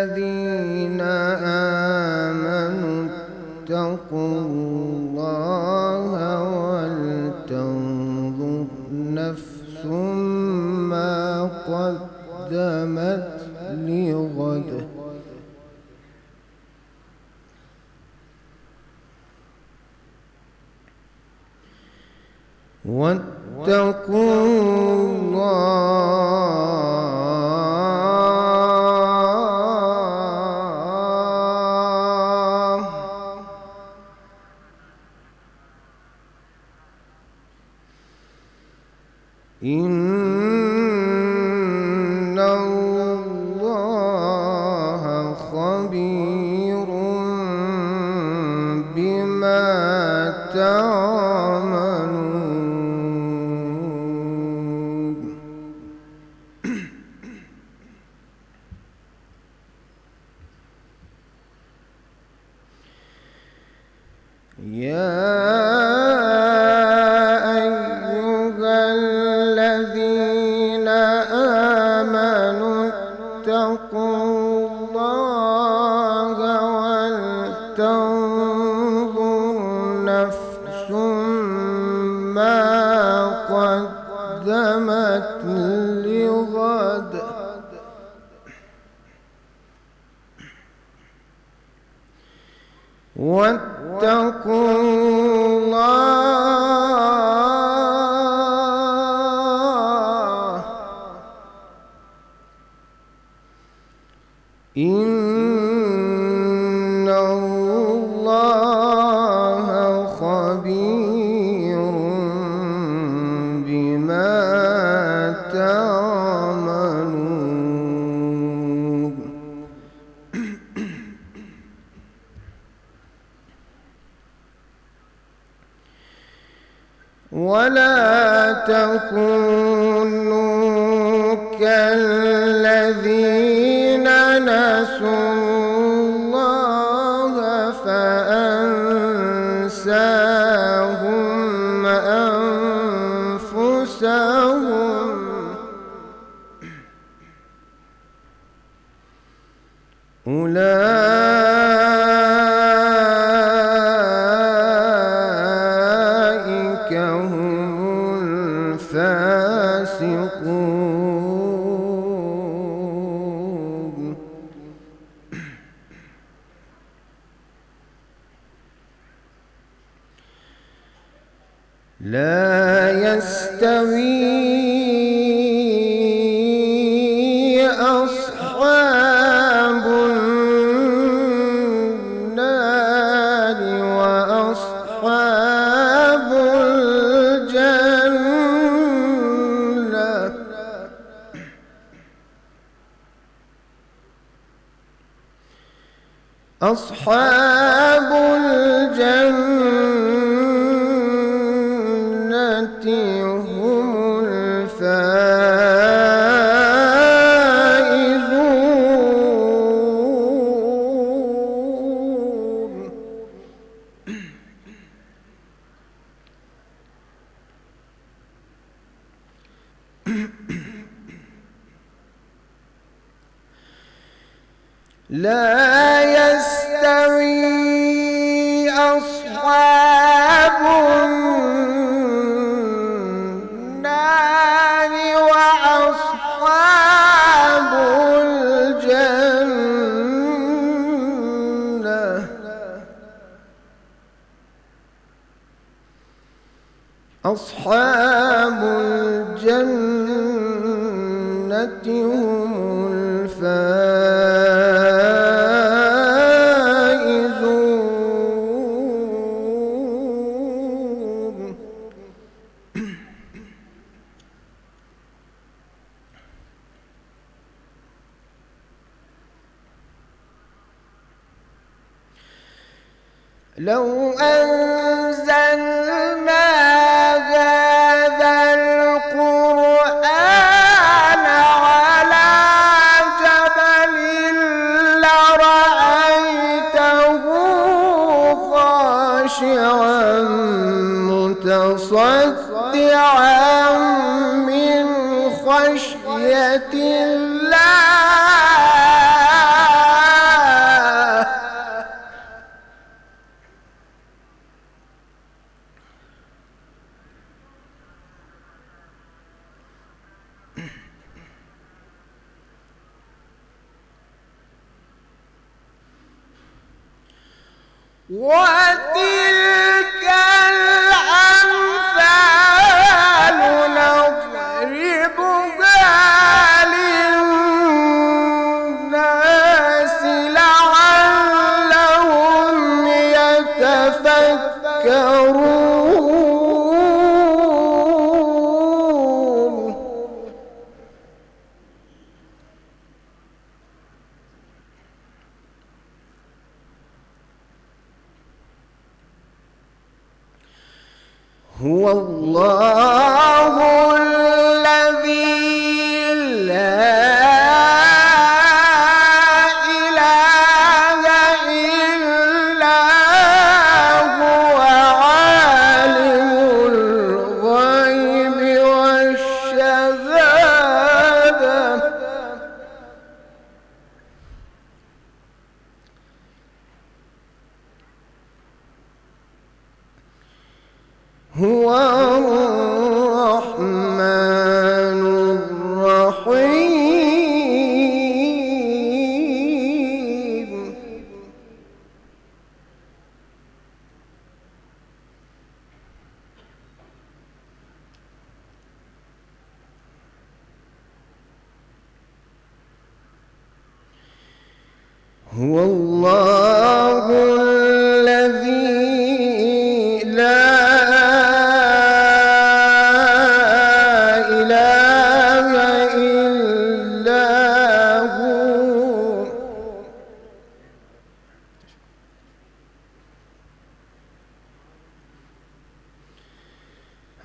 الذين آمنوا اتقوا الله ولتنظر نفس ما قدمت لغد واتقوا الله إن الله خبير بما تعملون. يا أيها الذين آمنوا اتقوا الله ولتنظر نفس ما قدمت لغد واتقوا الله إن الله خبير بما تعملون. ولا تكونوا كالذين نسوا الله فأنساهم أنفسهم أولئك هم الفاسقون. لا يستوي أصحاب النار وأصحاب الجنة أصحاب الجنة هم الفائزون. لا يستوي أصحاب النار وأصحاب الجنة أصحاب الجنة هم الفائزون. لو أنزلنا هذا القرآن على جبل لرأيته خاشعا متصدعا من خشية الله. وتلك الأمثال نضربها للناس لعلهم يتفكرون. هو الله الذي لا إله إلا هو عالم الغيب والشهادة. هو الرحمن الرحيم. هو الله الذي لا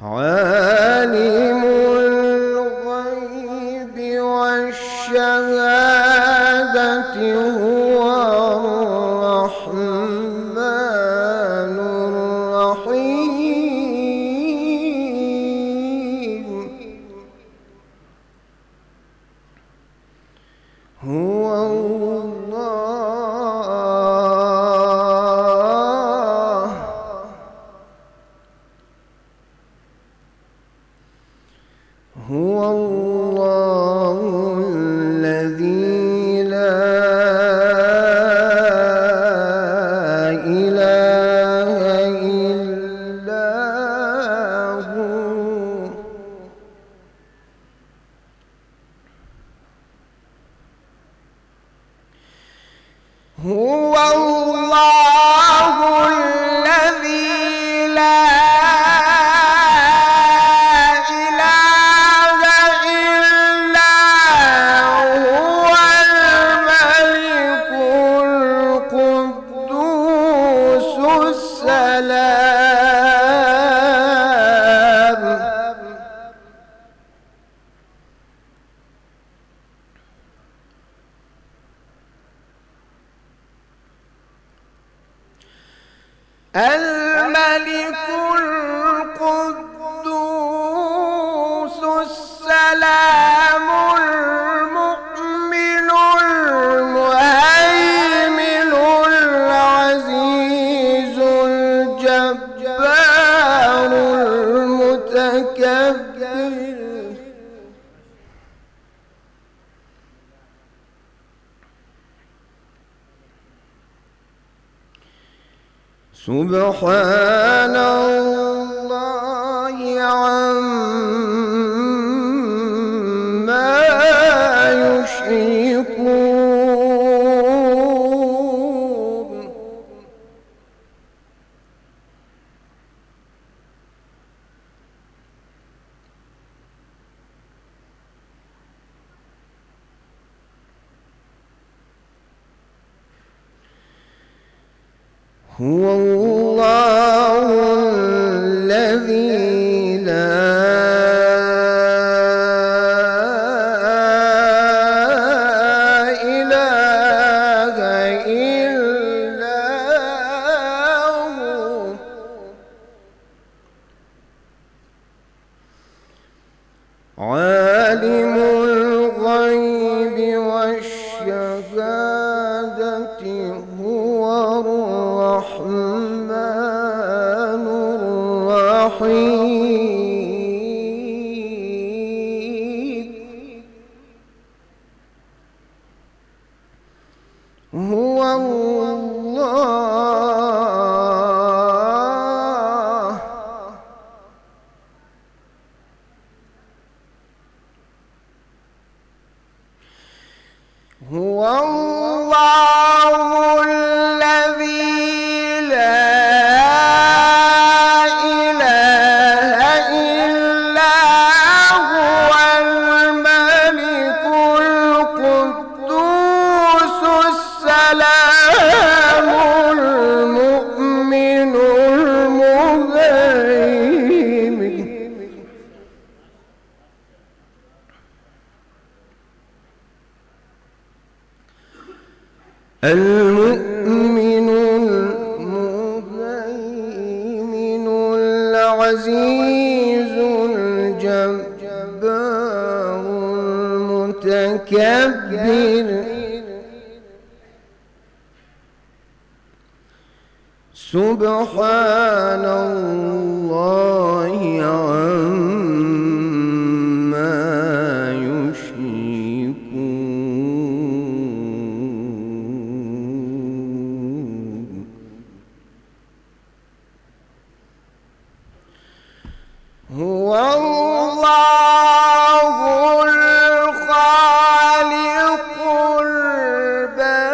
عالم الغيب والشهادة هو الرحمن الرحيم. هو الله هو الله الذي لا إله إلا هو. هو الله الذي لا الملك القدوس السلام المؤمن المهيمن العزيز الجبار المتكبر. سبحان الله عما يشركون. هو الله الذي لا إله إلا هو. عالم الغيب والشهادة هو الرحمن الرحيم. هو الله المؤمن المهيمن العزيز الجبار المتكبر سبحان الله عما يشركون هو الله الخالق البارئ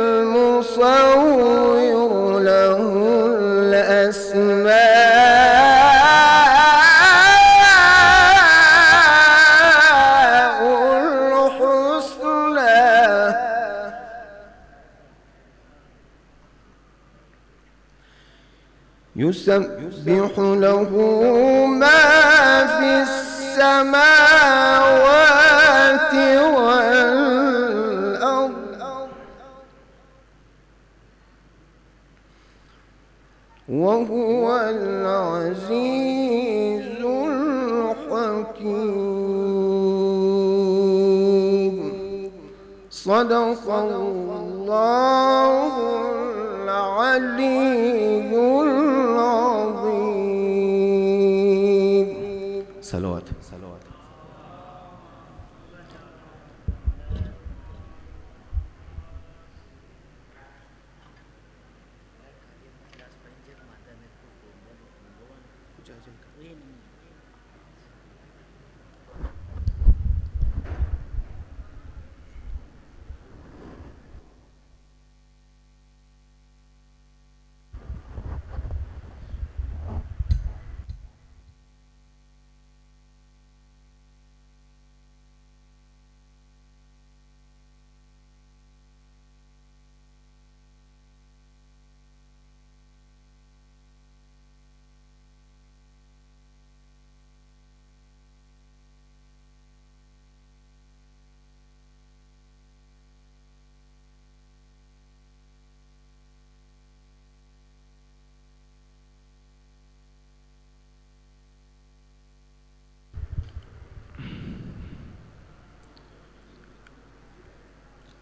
المصور له الأسماء الحسنى يسبح له ما في السماوات والأرض وهو العزيز الحكيم صدق الله العلي العظيم. صلوات.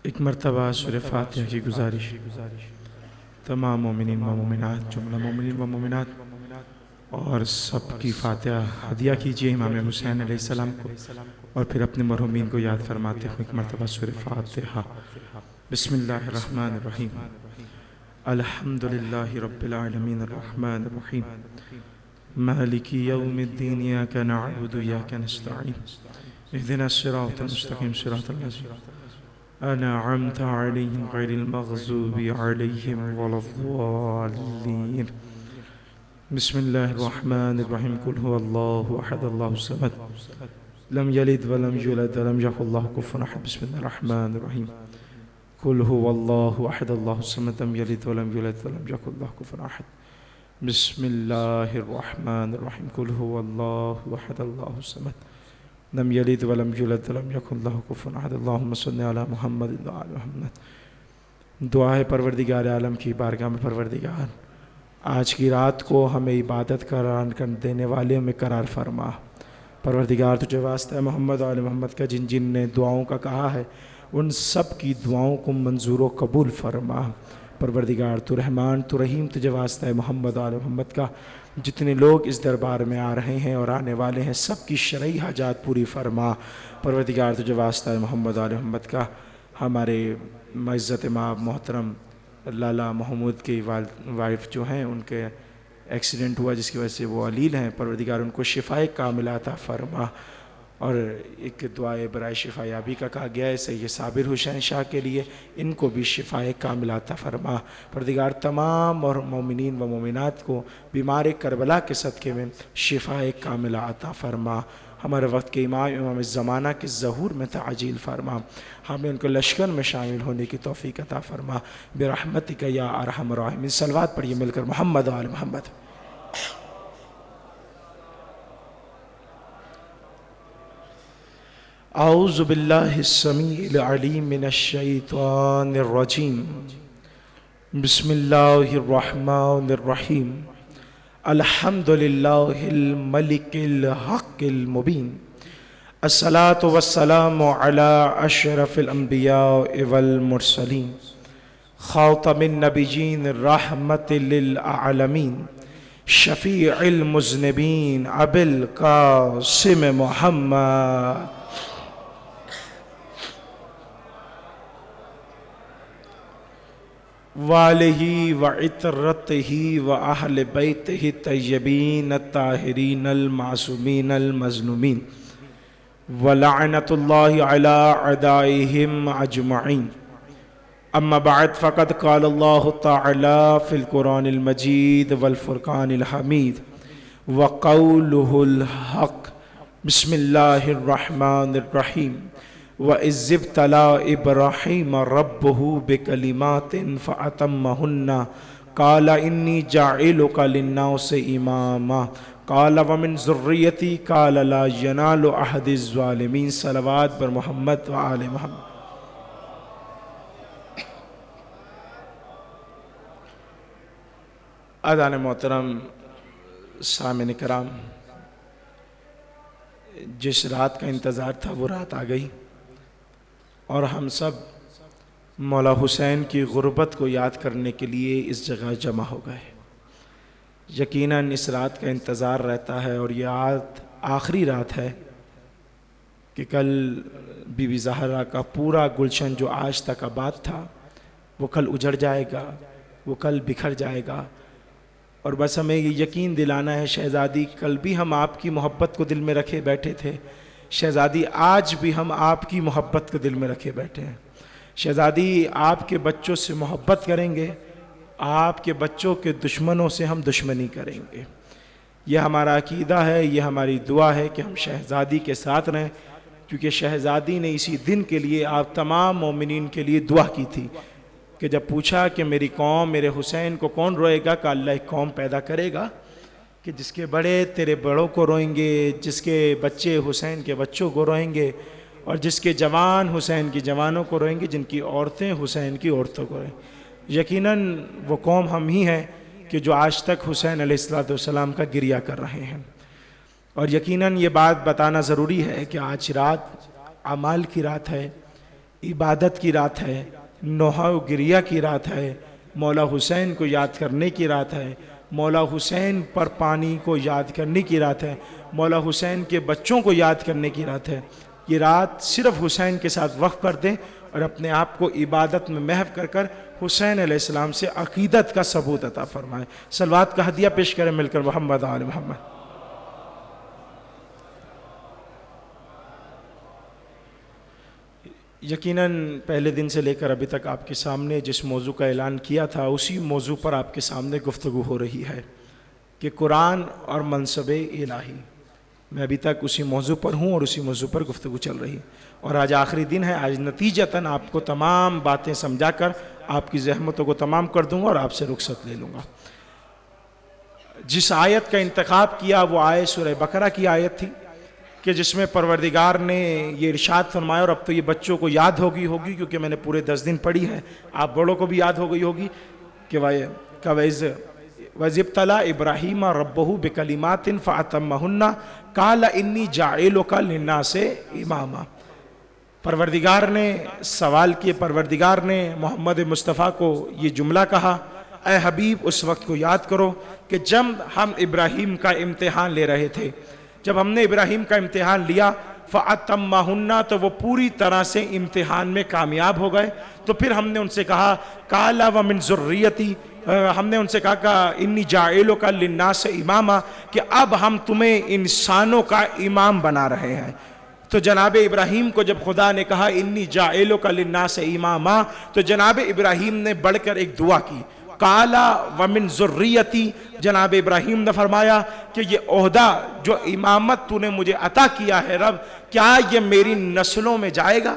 ایک مرتبہ سورہ فاتحہ کی گزارش تمام مومنین و مومنات، جملہ مومنین و مومنات اور سب کی فاتحہ ہدیہ کیجئے امام حسین علیہ السلام کو، اور پھر اپنے مرحومین کو یاد فرماتے ہوئے ایک مرتبہ سورہ فاتحہ۔ بسم اللہ الرحمن الرحیم۔ الحمدللہ رب العالمین الرحمن الرحیم مالک یوم الدین ایاک نعبد و ایاک نستعین اهدنا الصراط المستقیم صراط الذین أنعمت عليهم غير المغضوب عليهم ولا الضالين بسم الله الرحمن الرحيم قل هو الله أحد الله الصمد لم يلد ولم يولد ولم يكن له كفوا أحد بسم الله الرحمن الرحيم قل هو الله أحد الله الصمد لم يلد ولم يولد ولم يكن له كفوا أحد بسم الله الرحمن الرحيم قل هو الله أحد الله الصمد لم يلد ولم يولد ولم يكن له كفوا احد اللهم صل على محمد وعلى محمد۔ دعا ہے پروردگار عالم کی بارگاہ میں، پروردگار آج کی رات کو ہمیں عبادت قرار دینے والوں میں قرار فرما۔ پروردگار تجھے واسطہ ہے محمد وعلى محمد کا، جن جن نے دعاؤں کا کہا ہے ان سب کی دعاؤں کو منظور و قبول فرما۔ پروردگار تو رحمان تو رحیم، تجھے واسطہ ہے محمد وعلى محمد کا، جتنے لوگ اس دربار میں آ رہے ہیں اور آنے والے ہیں سب کی شرعی حاجات پوری فرما۔ پروردگار تجھے واسطہ ہے محمد وعلى محمد کا، ہمارے معزت مآب محترم لالا محمود کی وائف جو ہیں ان کے ایکسیڈنٹ ہوا جس کی وجہ سے وہ علیل ہیں، پروردگار ان کو شفائے کاملہ عطا فرما۔ اور ایک دعائے برائے شفا یابی کا کہا گیا ہے سید صابر حسین شاہ کے لیے، ان کو بھی شفائے کاملہ عطا فرما۔ پروردگار تمام اور مومنین و مومنات کو بیمار کربلا کے صدقے میں شفائے کاملہ عطا فرما۔ ہمارے وقت کے امام امام زمانہ کے ظہور میں تعجیل فرما، ہمیں ان کو لشکر میں شامل ہونے کی توفیق عطا فرما برحمتک یا ارحم الراحمین۔ صلوات پڑھیے مل کر محمد و آل محمد۔ اعوذ باللہ السمیع العلیم من الشیطان الرجیم بسم اللہ الرحمن الرحیم الحمد للہ الملک الحق المبین الصلاة والسلام علی اشرف الانبیاء والمرسلین خاتم النبیین رحمت للعالمین شفیع المذنبین ابی القاسم محمد وآلہ وعطرتہ وأہل بیتہ الطیبین الطاہرین المعصومین المظلومین ولعنۃ اللہ علی اعدائہم اجمعین اما بعد فقد قال اللہ تعالی فی القرآن المجید والفرقان الحمید وقولہ الحق بسم اللہ الرحمن الرحیم وَإِذِ ابْتَلَىٰ إِبْرَاهِيمَ رَبُّهُ بِكَلِمَاتٍ فَأَتَمَّهُنَّ قَالَ إِنِّي جَاعِلُكَ لِلنَّاسِ إِمَامًا قَالَ وَمِن ذُرِّيَّتِي قَالَ لَا يَنَالُ عَهْدِ الظَّالِمِينَ صلوات بر محمد وآل محمد۔ اذان محترم سامعین کرام، جس رات کا انتظار تھا وہ رات آ گئی اور ہم سب مولا حسین کی غربت کو یاد کرنے کے لیے اس جگہ جمع ہو گئے۔ یقیناً اس رات کا انتظار رہتا ہے اور یہ رات آخری رات ہے کہ کل بی بی زہرا کا پورا گلشن جو آج تک آباد تھا وہ کل اجڑ جائے گا، وہ کل بکھر جائے گا۔ اور بس ہمیں یہ یقین دلانا ہے شہزادی، کل بھی ہم آپ کی محبت کو دل میں رکھے بیٹھے تھے، شہزادی آج بھی ہم آپ کی محبت کو دل میں رکھے بیٹھے ہیں۔ شہزادی آپ کے بچوں سے محبت کریں گے، آپ کے بچوں کے دشمنوں سے ہم دشمنی کریں گے۔ یہ ہمارا عقیدہ ہے، یہ ہماری دعا ہے کہ ہم شہزادی کے ساتھ رہیں، کیونکہ شہزادی نے اسی دن کے لیے آپ تمام مومنین کے لیے دعا کی تھی کہ جب پوچھا کہ میری قوم میرے حسین کو کون روئے گا، کہ اللہ ایک قوم پیدا کرے گا کہ جس کے بڑے تیرے بڑوں کو روئیں گے، جس کے بچے حسین کے بچوں کو روئیں گے، اور جس کے جوان حسین کی جوانوں کو روئیں گے، جن کی عورتیں حسین کی عورتوں کو روئیں گے۔ یقیناً وہ قوم ہم ہی ہیں کہ جو آج تک حسین علیہ السلام کا گریہ کر رہے ہیں۔ اور یقیناً یہ بات بتانا ضروری ہے کہ آج رات اعمال کی رات ہے، عبادت کی رات ہے، نوحہ و گریہ کی رات ہے، مولا حسین کو یاد کرنے کی رات ہے، مولا حسین پر پانی کو یاد کرنے کی رات ہے، مولا حسین کے بچوں کو یاد کرنے کی رات ہے۔ یہ رات صرف حسین کے ساتھ وقف کر دیں اور اپنے آپ کو عبادت میں محو کر کر حسین علیہ السلام سے عقیدت کا ثبوت عطا فرمائیں۔ صلوات کا ہدیہ پیش کریں مل کر محمد آل محمد۔ یقیناً پہلے دن سے لے کر ابھی تک آپ کے سامنے جس موضوع کا اعلان کیا تھا اسی موضوع پر آپ کے سامنے گفتگو ہو رہی ہے کہ قرآن اور منصب الہی۔ میں ابھی تک اسی موضوع پر ہوں اور اسی موضوع پر گفتگو چل رہی ہے، اور آج آخری دن ہے۔ آج نتیجتاً آپ کو تمام باتیں سمجھا کر آپ کی زحمتوں کو تمام کر دوں گا اور آپ سے رخصت لے لوں گا۔ جس آیت کا انتخاب کیا وہ آیت سورہ بقرہ کی آیت تھی کہ جس میں پروردگار نے یہ ارشاد فرمایا، اور اب تو یہ بچوں کو یاد ہوگی کیونکہ میں نے پورے 10 دن پڑھی ہے، آپ بڑوں کو بھی یاد ہو گئی ہوگی کہ وَإِذِ ابْتَلَىٰ إِبْرَاهِيمَ رَبُّهُ بِكَلِمَاتٍ فَأَتَمَّهُنَّ قَالَ إِنِّي جَاعِلُكَ لِلنَّاسِ إِمَامًا۔ پروردگار نے سوال کیے، پروردگار نے محمد مصطفیٰ کو یہ جملہ کہا، اے حبیب اس وقت کو یاد کرو کہ جب ہم ابراہیم کا امتحان لے رہے تھے، جب ہم نے ابراہیم کا امتحان لیا فَأَتَمَّهُنَّ تو وہ پوری طرح سے امتحان میں کامیاب ہو گئے، تو پھر ہم نے ان سے کہا قَالَ وَمِن ذُرِّيَّتِي، ہم نے ان سے کہا کہ اِنِّي جَاعِلُكَ لِلنَّاسِ إِمَامًا، کہ اب ہم تمہیں انسانوں کا امام بنا رہے ہیں۔ تو جناب ابراہیم کو جب خدا نے کہا اِنِّي جَاعِلُكَ لِلنَّاسِ إِمَامًا، تو جناب ابراہیم نے بڑھ کر ایک دعا کی، قَالَ وَمِن ذُرِّيَّتِي، جناب ابراہیم نے فرمایا کہ یہ عہدہ جو امامت تو نے مجھے عطا کیا ہے رب، کیا یہ میری نسلوں میں جائے گا؟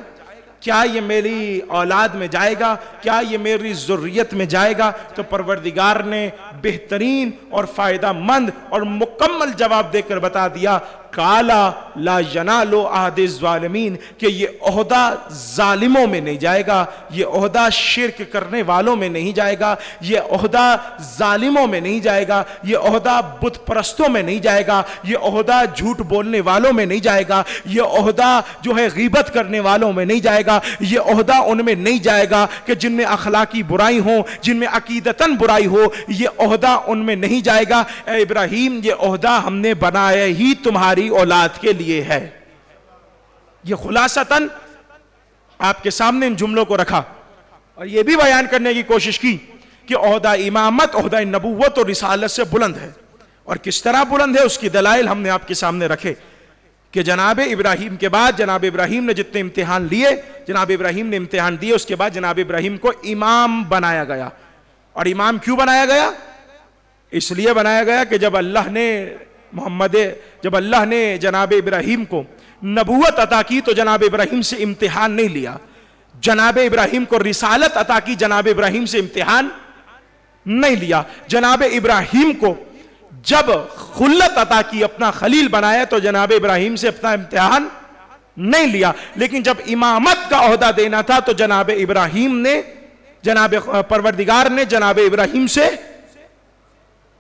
کیا یہ میری اولاد میں جائے گا؟ کیا یہ میری ذریت میں جائے گا؟ تو پروردگار نے بہترین اور فائدہ مند اور مکمل جواب دے کر بتا دیا، کالا لا ینالو عہد الظالمین، کہ یہ عہدہ ظالموں میں نہیں جائے گا، یہ عہدہ شرک کرنے والوں میں نہیں جائے گا، یہ عہدہ ظالموں میں نہیں جائے گا، یہ عہدہ بت پرستوں میں نہیں جائے گا، یہ عہدہ جھوٹ بولنے والوں میں نہیں جائے گا، یہ عہدہ جو ہے غیبت کرنے والوں میں نہیں جائے گا، یہ عہدہ ان میں نہیں جائے گا کہ جن میں اخلاقی برائی ہوں، جن میں عقیدتاً برائی ہو، یہ عہدہ ان میں نہیں جائے گا۔ اے ابراہیم، یہ عہدہ ہم نے بنایا ہی تمہاری اولاد کے لیے ہے۔ یہ خلاصتاً آپ کے سامنے ان جملوں کو رکھا اور یہ بھی بیان کرنے کی کوشش کی کہ عہدہ امامت، عہدہ نبوت اور رسالت سے بلند ہے، اور کس طرح بلند ہے اس کی دلائل ہم نے آپ کے سامنے رکھے کہ جناب ابراہیم کے بعد جناب ابراہیم نے جتنے امتحان لیے، جناب ابراہیم نے امتحان دیے، اس کے بعد جناب ابراہیم کو امام بنایا گیا۔ اور امام کیوں بنایا گیا؟ اس لیے بنایا گیا کہ جب اللہ نے جناب ابراہیم کو نبوت عطا کی تو جناب ابراہیم سے امتحان نہیں لیا، جناب ابراہیم کو رسالت عطا کی، جناب ابراہیم سے امتحان نہیں لیا، جناب ابراہیم کو جب خلت عطا کی، اپنا خلیل بنایا تو جناب ابراہیم سے اپنا امتحان نہیں لیا، لیکن جب امامت کا عہدہ دینا تھا تو جناب ابراہیم نے، جناب پروردگار نے جناب ابراہیم سے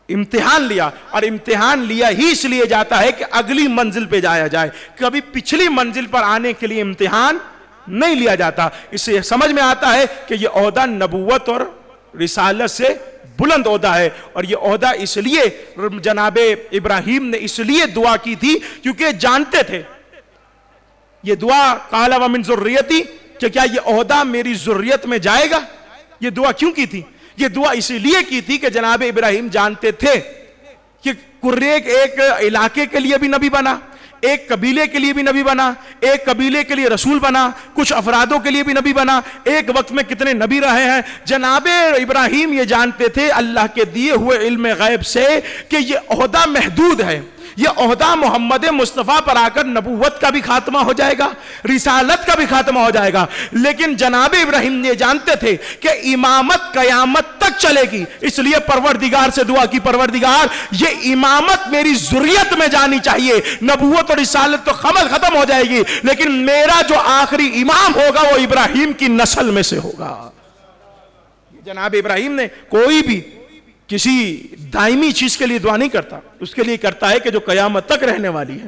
امتحان لیا، اور امتحان لیا ہی اس لیے جاتا ہے کہ اگلی منزل پہ جایا جائے، کبھی پچھلی منزل پر آنے کے لیے امتحان نہیں لیا جاتا۔ اس سے سمجھ میں آتا ہے کہ یہ عہدہ نبوت اور رسالت سے بلند عہدہ ہے، اور یہ عہدہ اس لیے جناب ابراہیم نے اس لیے دعا کی تھی کیونکہ جانتے تھے یہ دعا قال ومن ذریتی، کہ کیا یہ عہدہ میری ذریت میں جائے گا۔ یہ دعا کیوں کی تھی؟ یہ دعا اسی لیے کی تھی کہ جناب ابراہیم جانتے تھے کہ قریق ایک علاقے کے لیے بھی نبی بنا، ایک قبیلے کے لیے بھی نبی بنا، ایک قبیلے کے لیے رسول بنا، کچھ افرادوں کے لیے بھی نبی بنا، ایک وقت میں کتنے نبی رہے ہیں۔ جناب ابراہیم یہ جانتے تھے اللہ کے دیے ہوئے علم غیب سے کہ یہ عہدہ محدود ہے، یہ عہدہ محمد مصطفیٰ پر آ کر نبوت کا بھی خاتمہ ہو جائے گا، رسالت کا بھی خاتمہ ہو جائے گا، لیکن جناب ابراہیم یہ جانتے تھے کہ امامت قیامت تک چلے گی، اس لیے پروردگار سے دعا کی، پروردگار یہ امامت میری ذریت میں جانی چاہیے، نبوت اور رسالت تو ختم ہو جائے گی، لیکن میرا جو آخری امام ہوگا وہ ابراہیم کی نسل میں سے ہوگا۔ جناب ابراہیم نے کوئی بھی کسی دائمی چیز کے لیے دعا نہیں کرتا، اس کے لیے کرتا ہے کہ جو قیامت تک رہنے والی ہے۔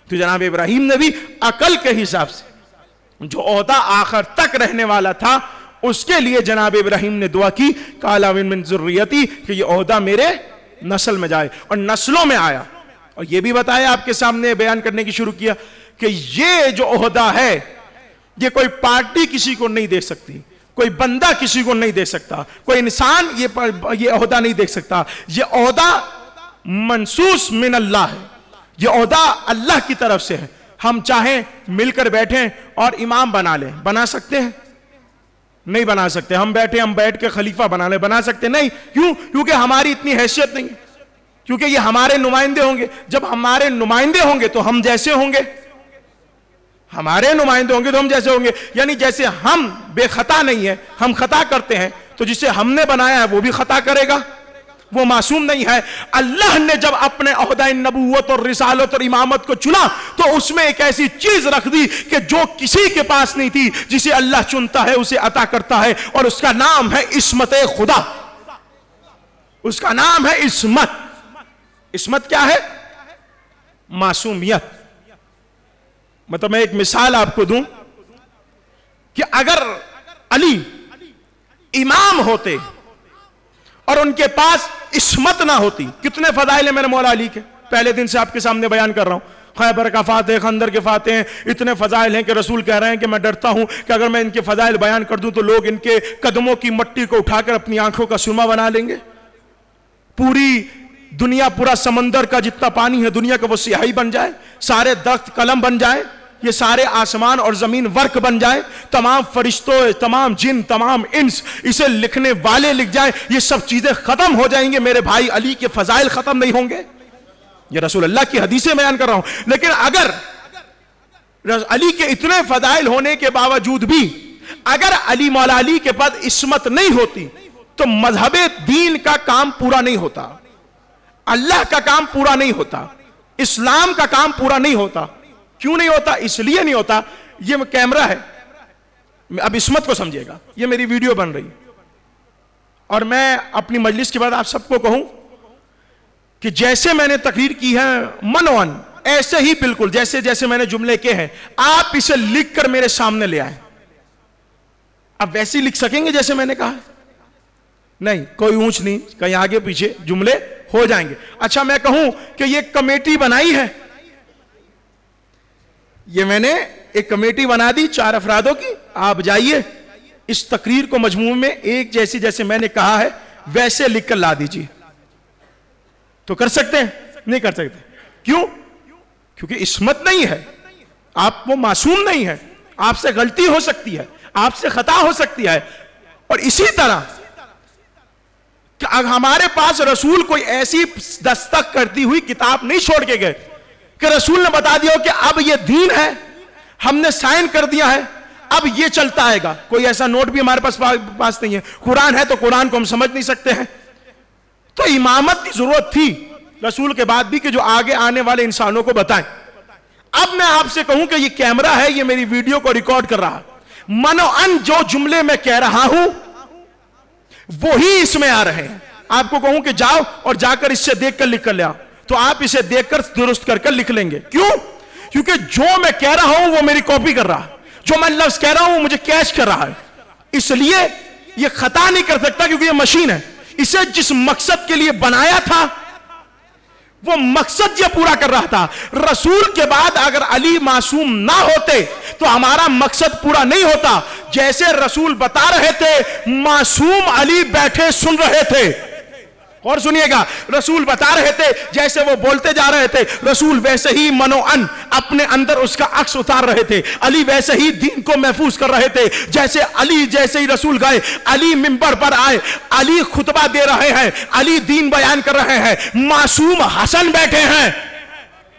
تو جناب ابراہیم نے بھی عقل کے حساب سے جو عہدہ آخر تک رہنے والا تھا اس کے لیے جناب ابراہیم نے دعا کی قال من ذریتی، کہ یہ عہدہ میرے نسل میں جائے، اور نسلوں میں آیا۔ اور یہ بھی بتایا آپ کے سامنے بیان کرنے کی شروع کیا کہ یہ جو عہدہ ہے یہ کوئی پارٹی کسی کو نہیں دے سکتی، کوئی بندہ کسی کو نہیں دے سکتا، کوئی انسان یہ عہدہ نہیں دے سکتا، یہ عہدہ منصوص من اللہ ہے، یہ عہدہ اللہ کی طرف سے ہے۔ ہم چاہیں مل کر بیٹھیں اور امام بنا لیں، بنا سکتے ہیں؟ نہیں بنا سکتے۔ ہم بیٹھ کے خلیفہ بنا لیں، بنا سکتے نہیں؟ کیوں؟ کیونکہ ہماری اتنی حیثیت نہیں ہے، کیونکہ یہ ہمارے نمائندے ہوں گے۔ جب ہمارے نمائندے ہوں گے تو ہم جیسے ہوں گے، ہمارے نمائندے ہوں گے تو ہم جیسے ہوں گے، یعنی جیسے ہم بے خطا نہیں ہیں، ہم خطا کرتے ہیں، تو جسے ہم نے بنایا ہے وہ بھی خطا کرے گا، وہ معصوم نہیں ہے۔ اللہ نے جب اپنے عہدہ نبوت اور رسالت اور امامت کو چنا تو اس میں ایک ایسی چیز رکھ دی کہ جو کسی کے پاس نہیں تھی، جسے اللہ چنتا ہے اسے عطا کرتا ہے، اور اس کا نام ہے عصمت خدا، اس کا نام ہے عصمت۔ عصمت کیا ہے؟ معصومیت۔ مطلب میں ایک مثال آپ کو دوں کہ اگر علی امام ہوتے اور ان کے پاس عصمت نہ ہوتی، کتنے فضائل ہیں میرے مولا علی کے، پہلے دن سے آپ کے سامنے بیان کر رہا ہوں، خیبر کا فاتح، خندر کے فاتح ہیں، اتنے فضائل ہیں کہ رسول کہہ رہے ہیں کہ میں ڈرتا ہوں کہ اگر میں ان کے فضائل بیان کر دوں تو لوگ ان کے قدموں کی مٹی کو اٹھا کر اپنی آنکھوں کا سرما بنا لیں گے، پوری دنیا، پورا سمندر کا جتنا پانی ہے دنیا کا وہ سیاہی بن جائے، سارے درخت قلم بن جائے، یہ سارے آسمان اور زمین ورق بن جائے، تمام فرشتوں، تمام جن، تمام انس اسے لکھنے والے لکھ جائیں، یہ سب چیزیں ختم ہو جائیں گے، میرے بھائی علی کے فضائل ختم نہیں ہوں گے۔ یہ رسول اللہ کی حدیثیں بیان کر رہا ہوں۔ لیکن اگر علی کے اتنے فضائل ہونے کے باوجود بھی اگر علی مولا علی کے پاس عصمت نہیں ہوتی تو مذہب دین کا کام پورا نہیں ہوتا، اللہ کا کام پورا نہیں ہوتا۔ اسلام کا کام پورا نہیں ہوتا. کیوں نہیں ہوتا؟ اس لیے نہیں ہوتا. یہ کیمرہ ہے, اب عصمت کو سمجھے گا, یہ میری ویڈیو بن رہی, اور میں اپنی مجلس کے بعد آپ سب کو کہوں کہ جیسے میں نے تقریر کی ہے منوان, ایسے ہی بالکل جیسے جیسے میں نے جملے کے ہیں, آپ اسے لکھ کر میرے سامنے لے آئیں. اب ویسے ہی لکھ سکیں گے جیسے میں نے کہا؟ نہیں, کوئی اونچ نہیں, کہیں آگے پیچھے جملے ہو جائیں گے. اچھا میں کہوں کہ یہ کمیٹی بنائی ہے, یہ میں نے ایک کمیٹی بنا دی 4 افرادوں کی, آپ جائیے اس تقریر کو مجموع میں ایک جیسی جیسے میں نے کہا ہے ویسے لکھ کر لا دیجیے. تو کر سکتے ہیں؟ نہیں کر سکتے. کیوں؟ کیونکہ عصمت نہیں ہے, آپ وہ معصوم نہیں ہے, آپ سے غلطی ہو سکتی ہے, آپ سے خطا ہو سکتی ہے. اور اسی طرح کہ ہمارے پاس رسول کوئی ایسی دستک کرتی ہوئی کتاب نہیں چھوڑ کے گئے کہ رسول نے بتا دیا کہ اب یہ دین ہے, ہم نے سائن کر دیا ہے, اب یہ چلتا آئے گا. کوئی ایسا نوٹ بھی ہمارے پاس نہیں ہے. قرآن ہے تو قرآن کو ہم سمجھ نہیں سکتے ہیں. تو امامت کی ضرورت تھی رسول کے بعد بھی کہ جو آگے آنے والے انسانوں کو بتائیں. اب میں آپ سے کہوں کہ یہ کیمرہ ہے, یہ میری ویڈیو کو ریکارڈ کر رہا, منو ان جو جملے میں کہہ رہا ہوں وہی اس میں آ رہے ہیں. آپ کو کہوں کہ جاؤ اور جا کر اس سے دیکھ کر لکھ کر لے آؤ, تو آپ اسے دیکھ کر درست کر لکھ لیں گے. کیوں؟ کیونکہ جو میں کہہ رہا ہوں وہ میری کاپی کر رہا, جو میں لفظ کہہ رہا ہوں وہ مجھے کیچ کر رہا ہے. اس لیے یہ خطا نہیں کر سکتا کیونکہ یہ مشین ہے. اسے جس مقصد کے لیے بنایا تھا وہ مقصد یہ پورا کر رہا تھا. رسول کے بعد اگر علی معصوم نہ ہوتے تو ہمارا مقصد پورا نہیں ہوتا. جیسے رسول بتا رہے تھے معصوم علی بیٹھے سن رہے تھے, اور سنیے گا, رسول بتا رہے تھے جیسے وہ بولتے جا رہے تھے, رسول ویسے ہی منو ان اپنے اندر اس کا عکس اتار رہے تھے. علی ویسے ہی دین کو محفوظ کر رہے تھے. جیسے ہی رسول گئے, علی منبر پر آئے, علی خطبہ دے رہے ہیں, علی دین بیان کر رہے ہیں. معصوم حسن بیٹھے ہیں,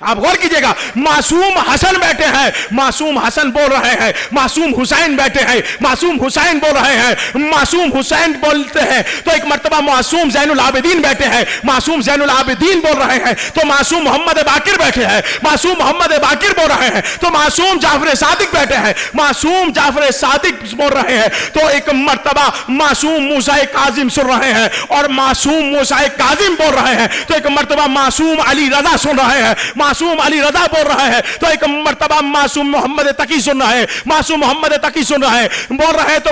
آپ غور کیجئے گا, معصوم حسن بیٹھے ہیں, معصوم حسن بول رہے ہیں, معصوم حسین بیٹھے ہیں, معصوم حسین بول رہے ہیں, معصوم حسین بولتے ہیں تو ایک مرتبہ معصوم زین العابدین بیٹھے ہیں, معصوم زین العابدین بول رہے ہیں تو معصوم محمد باقر بیٹھے ہیں, معصوم محمد باقر بول رہے ہیں تو معصوم جعفر صادق بیٹھے ہیں, معصوم جعفر صادق بول رہے ہیں تو ایک مرتبہ معصوم موسیٰ کاظم سن رہے ہیں, اور معصوم موسیٰ کاظم بول رہے ہیں تو ایک مرتبہ معصوم علی رضا سن رہے ہیں, معصوم علی رضا بول رہا ہے تو ایک مرتبہ معصوم محمد تقی سن رہا ہے, معصوم محمد تقی سن رہا ہے, بول رہے ہیں تو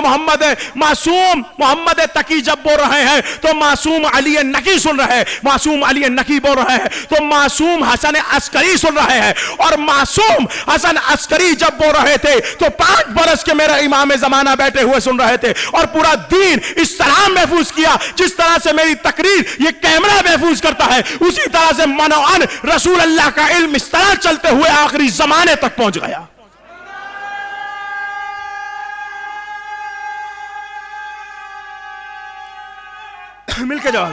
معصوم محمد تقی جب بول رہے ہیں تو معصوم علی نقی سن رہے ہیں, معصوم علی نقی بول رہے ہیں تو معصوم حسن عسکری سن رہے ہیں, اور معصوم حسن عسکری جب بول رہے تھے تو 5 برس کے میرا امام زمانہ بیٹھے ہوئے سن رہے تھے, اور پورا دین اس طرح محفوظ کیا جس طرح سے میری تقریر یہ کیمرہ محفوظ کرتا ہے, اسی طرح سے منوعن رسول اللہ کا علم اس طرح چلتے ہوئے آخری زمانے تک پہنچ گیا. مل کے جواب,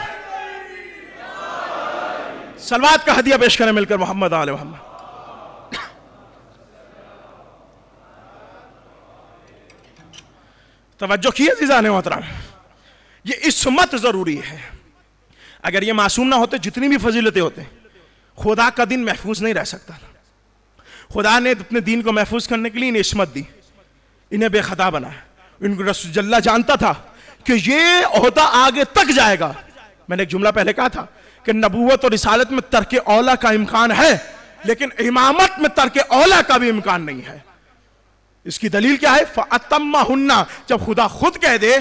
صلوات کا ہدیہ پیش کریں مل کر محمد آل محمد. توجہ کی عزیزان محترم, یہ عصمت ضروری ہے. اگر یہ معصوم نہ ہوتے جتنی بھی فضیلتیں ہوتے خدا کا دین محفوظ نہیں رہ سکتا. خدا نے اپنے دین کو محفوظ کرنے کے لیے انہیں عصمت دی, انہیں بے خطا بنایا. ان کو رسول اللہ جانتا تھا کہ یہ عہدہ آگے تک جائے گا. میں نے ایک جملہ پہلے کہا تھا کہ نبوت اور رسالت میں ترک اولا کا امکان ہے, لیکن امامت میں ترک اولا کا بھی امکان نہیں ہے. اس کی دلیل کیا ہے؟ فَأَتَمَّهُنَّ, جب خدا خود کہہ دے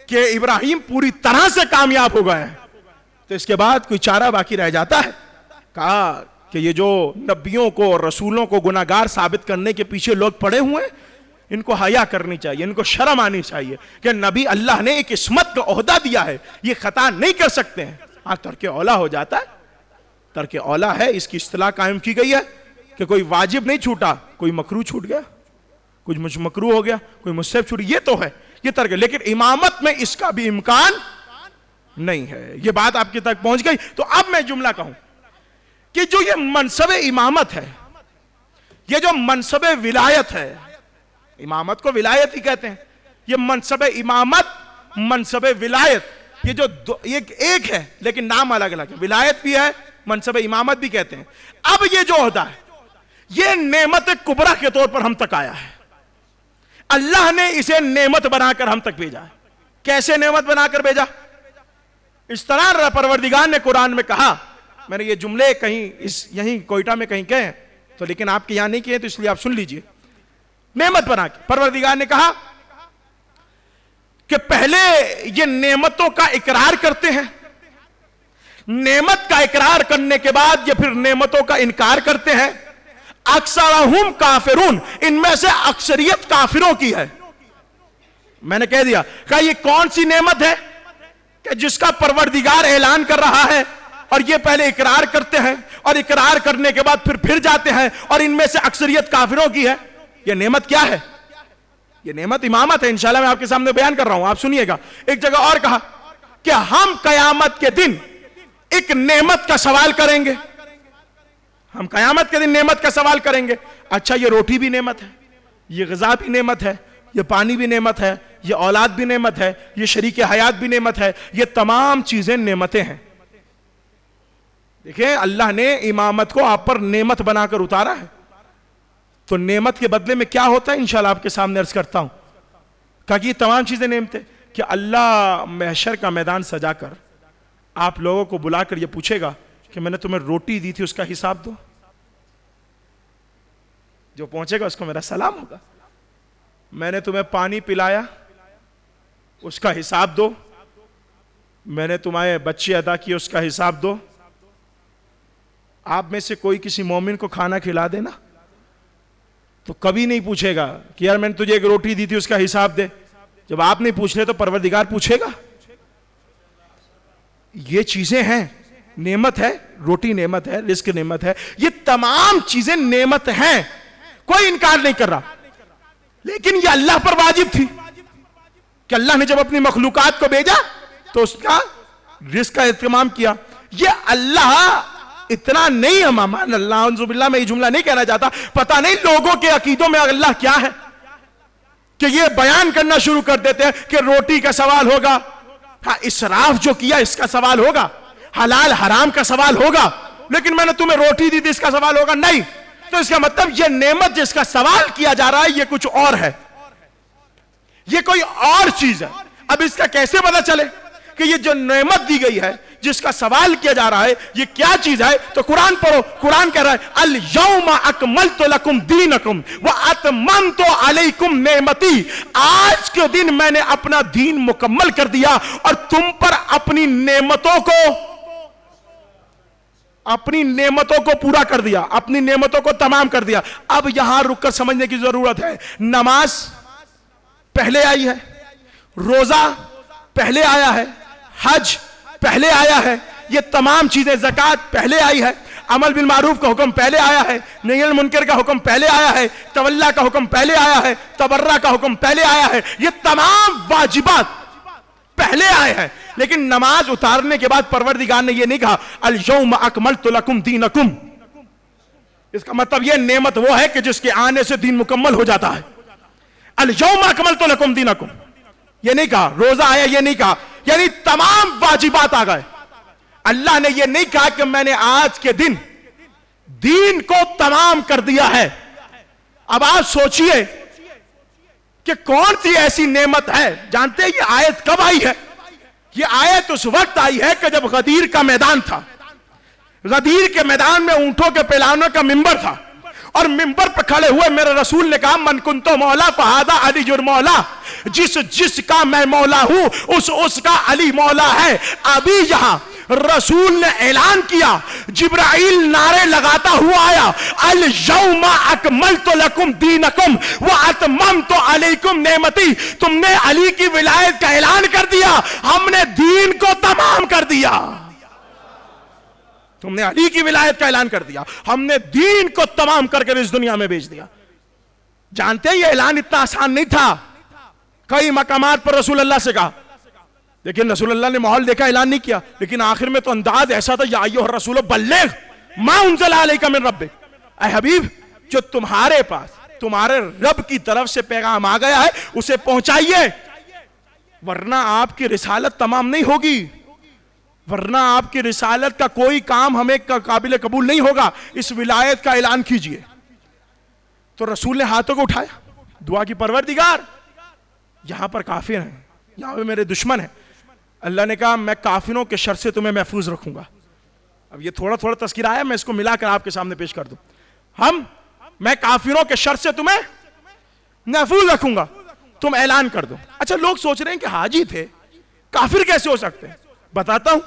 کہ ابراہیم پوری طرح سے کامیاب ہو گئے ہیں تو اس کے بعد کوئی چارہ باقی رہ جاتا ہے؟ کہا کہ یہ جو نبیوں کو اور رسولوں کو گناہگار ثابت کرنے کے پیچھے لوگ پڑے ہوئے ہیں, ان کو حیا کرنی چاہیے, ان کو شرم آنی چاہیے کہ نبی اللہ نے ایک عصمت کا عہدہ دیا ہے, یہ خطا نہیں کر سکتے ہیں. ہاں ترک اولا ہو جاتا ہے, ترک اولا ہے, اس کی اصطلاح قائم کی گئی ہے کہ کوئی واجب نہیں چھوٹا, کوئی مکروہ چھوٹ گیا, کچھ مجھ مکروہ ہو گیا, کوئی مستحب چھوٹ, یہ تو ہے, یہ ترک. لیکن امامت میں اس کا بھی امکان نہیں ہے. یہ بات آپ کے تک پہنچ گئی. تو اب میں جملہ کہوں کہ جو یہ منصب امامت ہے, یہ جو منصب ولایت ہے, امامت کو ولایت ہی کہتے ہیں, یہ منصب امامت, منصب ولایت, یہ جو ایک ہے لیکن نام الگ الگ ہے. ولایت بھی ہے, منصب امامت بھی کہتے ہیں. اب یہ جو عہدہ ہے یہ نعمت کبریٰ کے طور پر ہم تک آیا ہے. اللہ نے اسے نعمت بنا کر ہم تک بھیجا ہے. کیسے نعمت بنا کر بھیجا؟ اس طرح پروردگار نے قرآن میں کہا, میں نے یہ جملے کہیں یہیں کوئٹہ میں کہیں کہے ہیں تو, لیکن آپ کے یہاں نہیں کیے تو اس لیے آپ سن لیجئے. نعمت بنا کے پروردگار نے کہا کہ پہلے یہ نعمتوں کا اقرار کرتے ہیں, نعمت کا اقرار کرنے کے بعد یہ پھر نعمتوں کا انکار کرتے ہیں. اکثرہم کافرون, ان میں سے اکثریت کافروں کی ہے. میں نے کہہ دیا کہ یہ کون سی نعمت ہے کہ جس کا پروردگار اعلان کر رہا ہے اور یہ پہلے اقرار کرتے ہیں اور اقرار کرنے کے بعد پھر جاتے ہیں اور ان میں سے اکثریت کافروں کی ہے. یہ نعمت کیا ہے؟ یہ نعمت امامت ہے. انشاءاللہ میں آپ کے سامنے بیان کر رہا ہوں, آپ سنیے گا. ایک جگہ اور کہا کہ ہم قیامت کے دن ایک نعمت کا سوال کریں گے. ہم قیامت کے دن نعمت کا سوال کریں گے. اچھا, یہ روٹی بھی نعمت ہے, یہ غذا بھی نعمت ہے, یہ پانی بھی نعمت ہے, یہ اولاد بھی نعمت ہے, یہ شریک حیات بھی نعمت ہے, یہ تمام چیزیں نعمتیں ہیں. دیکھیں اللہ نے امامت کو آپ پر نعمت بنا کر اتارا ہے, تو نعمت کے بدلے میں کیا ہوتا ہے انشاءاللہ آپ کے سامنے عرض کرتا ہوں. کہا کہ یہ تمام چیزیں نعمتیں, کہ اللہ محشر کا میدان سجا کر آپ لوگوں کو بلا کر یہ پوچھے گا کہ میں نے تمہیں روٹی دی تھی اس کا حساب دو. جو پہنچے گا اس کو میرا سلام ہوگا. میں نے تمہیں پانی پلایا اس کا حساب دو, میں نے تمہارے بچے ادا کیے اس کا حساب دو. آپ میں سے کوئی کسی مومن کو کھانا کھلا دینا تو کبھی نہیں پوچھے گا کہ یار میں نے تجھے ایک روٹی دی تھی اس کا حساب دے. جب آپ نہیں پوچھ رہے تو پروردگار پوچھے گا. یہ چیزیں ہیں, نعمت ہے, روٹی نعمت ہے, رزق نعمت ہے, یہ تمام چیزیں نعمت ہیں, کوئی انکار نہیں کر رہا. لیکن یہ اللہ پر واجب تھی کہ اللہ نے جب اپنی مخلوقات کو بھیجا تو اس کا رزق کا اہتمام کیا. یہ اللہ اتنا نہیں, ہم امان اللہ عنذ باللہ, میں یہ جملہ نہیں کہنا چاہتا, پتہ نہیں لوگوں کے عقیدوں میں اللہ کیا ہے کہ یہ بیان کرنا شروع کر دیتے ہیں کہ روٹی کا سوال ہوگا, ہاں اسراف جو کیا اس کا سوال ہوگا, حلال حرام کا سوال ہوگا, لیکن میں نے تمہیں روٹی دی تھی اس کا سوال ہوگا نہیں. تو اس کا مطلب یہ نعمت جس کا سوال کیا جا رہا ہے یہ کچھ اور ہے, یہ کوئی اور چیز ہے. اب اس کا کیسے پتہ چلے کہ یہ جو نعمت دی گئی ہے جس کا سوال کیا جا رہا ہے یہ کیا چیز ہے؟ تو قرآن پڑھو, قرآن کہہ رہا ہے الیوم اکملت لکم دینکم واتممت علیکم نعمتی, آج کے دن میں نے اپنا دین مکمل کر دیا اور تم پر اپنی نعمتوں کو پورا کر دیا, اپنی نعمتوں کو تمام کر دیا. اب یہاں رک کر سمجھنے کی ضرورت ہے. نماز پہلے آئی ہے, روزہ پہلے آیا ہے, حج پہلے آیا ہے, یہ تمام چیزیں, زکوٰۃ پہلے آئی ہے, عمل بالمعروف کا حکم پہلے آیا ہے, نہی عن المنکر کا حکم پہلے آیا ہے, تولا کا حکم پہلے آیا ہے, تبرع کا حکم پہلے آیا ہے, یہ تمام واجبات پہلے آئے ہیں. لیکن نماز اتارنے کے بعد پروردگار نے یہ نہیں کہا الیوم اکملت لکم دینکم. اس کا مطلب یہ نعمت وہ ہے کہ جس کے آنے سے دین مکمل ہو جاتا ہے. الیوم اکملت لکم دینکم یہ نہیں کہا, روزہ آیا یہ نہیں کہا, یعنی تمام واجبات آ گئے. اللہ نے یہ نہیں کہا کہ میں نے آج کے دن دین کو تمام کر دیا ہے. اب آپ سوچئے کہ کون سی ایسی نعمت ہے, جانتے ہیں یہ آیت کب آئی ہے؟ یہ آیت اس وقت آئی ہے کہ جب غدیر کا میدان تھا. غدیر کے میدان میں اونٹوں کے پہلانے کا منبر تھا, اور منبر پر کھڑے ہوئے میرے رسول نے کہا من کنتو مولا فہذا علی مولا, جس کا میں مولا ہوں اس کا علی مولا ہے. ابھی یہاں رسول نے اعلان کیا, جبرائیل نعرے لگاتا ہوا آیا الیوم اکملت لکم دینکم واتممت علیکم نعمتی. تم نے علی کی ولایت کا اعلان کر دیا, ہم نے دین کو تمام کر دیا. تم نے علی کی ولایت کا اعلان کر دیا, ہم نے دین کو تمام کر کے اس دنیا میں بھیج دیا. جانتے ہیں یہ اعلان اتنا آسان نہیں تھا. کئی مقامات پر رسول اللہ سے کہا, لیکن رسول اللہ نے ماحول دیکھا, اعلان نہیں کیا. لیکن آخر میں تو انداز ایسا تھا, یا ایھا الرسول بلغ ما انزل الیک من ربک, اے حبیب جو تمہارے پاس تمہارے رب کی طرف سے پیغام آ گیا ہے اسے پہنچائیے, ورنہ آپ کی رسالت تمام نہیں ہوگی, ورنہ آپ کی رسالت کا کوئی کام ہمیں قابل قبول نہیں ہوگا. اس ولایت کا اعلان کیجئے. تو رسول نے ہاتھوں کو اٹھایا, دعا کی پروردگار یہاں پر کافر ہیں, یہاں پہ میرے دشمن ہیں. اللہ نے کہا میں کافروں کے شر سے تمہیں محفوظ رکھوں گا. اب یہ تھوڑا تھوڑا تذکرہ آیا, میں اس کو ملا کر آپ کے سامنے پیش کر دوں. میں کافروں کے شر سے تمہیں محفوظ رکھوں گا, تم اعلان کر دو. اچھا لوگ سوچ رہے ہیں کہ حاجی تھے, کافر کیسے ہو سکتے ہیں؟ بتاتا ہوں.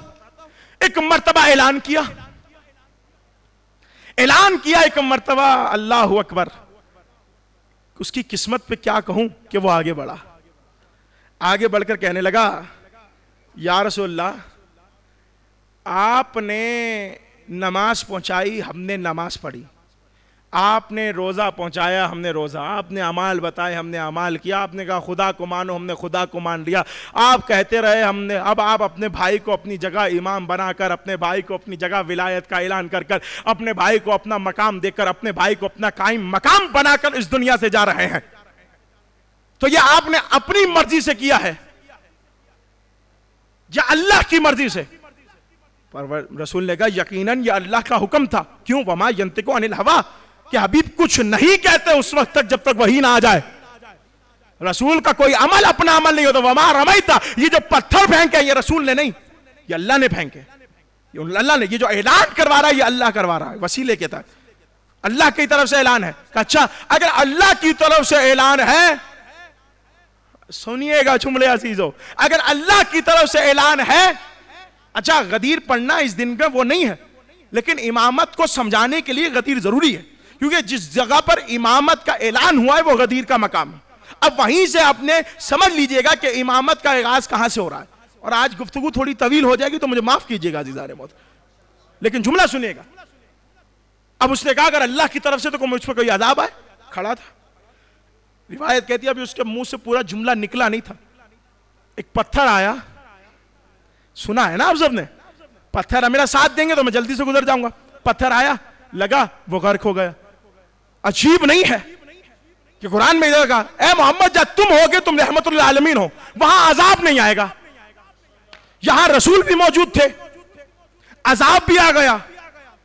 ایک مرتبہ اعلان کیا ایک مرتبہ, اللہ اکبر. اس کی قسمت پہ کیا کہوں کہ وہ آگے بڑھ کر کہنے لگا, یا رسول اللہ آپ نے نماز پہنچائی, ہم نے نماز پڑھی. آپ نے روزہ پہنچایا, ہم نے روزہ. آپ نے اعمال بتائے, ہم نے اعمال کیا. آپ نے کہا خدا کو مانو, ہم نے خدا کو مان لیا. آپ کہتے رہے, ہم نے. اب آپ اپنے بھائی کو اپنی جگہ امام بنا کر, اپنے بھائی کو اپنی جگہ ولایت کا اعلان کر کر, اپنے بھائی کو اپنا مقام دے کر, اپنے بھائی کو اپنا قائم مقام بنا کر اس دنیا سے جا رہے ہیں. تو یہ آپ نے اپنی مرضی سے کیا ہے یا اللہ کی مرضی سے؟ رسول نے کہا یقیناً یہ اللہ کا حکم تھا. کیوں؟ وما ینطق عن الہوا, کہ حبیب کچھ نہیں کہتے اس وقت تک جب تک وحی نہ آ جائے. رسول کا کوئی عمل اپنا عمل نہیں ہوتا. وما رمیتا, یہ جو پتھر پھینکے یہ رسول نے نہیں, یہ اللہ نے پھینکے. اللہ نے یہ جو اعلان کروا رہا ہے یہ اللہ کروا رہا ہے وسیلے کے تحت. اللہ کی طرف سے اعلان ہے. اچھا اگر اللہ کی طرف سے اعلان ہے, سنیے گا جملے عزیزو, اگر اللہ کی طرف سے اعلان ہے, اچھا غدیر پڑھنا اس دن کا وہ نہیں ہے, لیکن امامت کو سمجھانے کے لیے غدیر ضروری ہے, کیونکہ جس جگہ پر امامت کا اعلان ہوا ہے وہ غدیر کا مقام ہے. اب وہیں سے آپ نے سمجھ لیجئے گا کہ امامت کا آغاز کہاں سے ہو رہا ہے. اور آج گفتگو تھوڑی طویل ہو جائے گی تو مجھے معاف کیجئے گا عزیزان محترم, لیکن جملہ سنیے گا. اب اس نے کہا اگر اللہ کی طرف سے تو مجھ پر کوئی عذاب آئے. کھڑا تھا, روایت کہتی ہے ابھی اس کے منہ سے پورا جملہ نکلا نہیں تھا, ایک پتھر آیا. سنا ہے نا آپ سب نے, پتھر میرا ساتھ دیں گے تو میں جلدی سے گزر جاؤں گا. پتھر آیا, لگا, وہ غرق ہو گیا. عجیب نہیں ہے کہ قرآن میں ادھر کہا اے محمد جب تم ہوگے تم رحمت للعالمین ہو, وہاں عذاب نہیں آئے گا. یہاں رسول بھی موجود تھے, عذاب بھی آ گیا.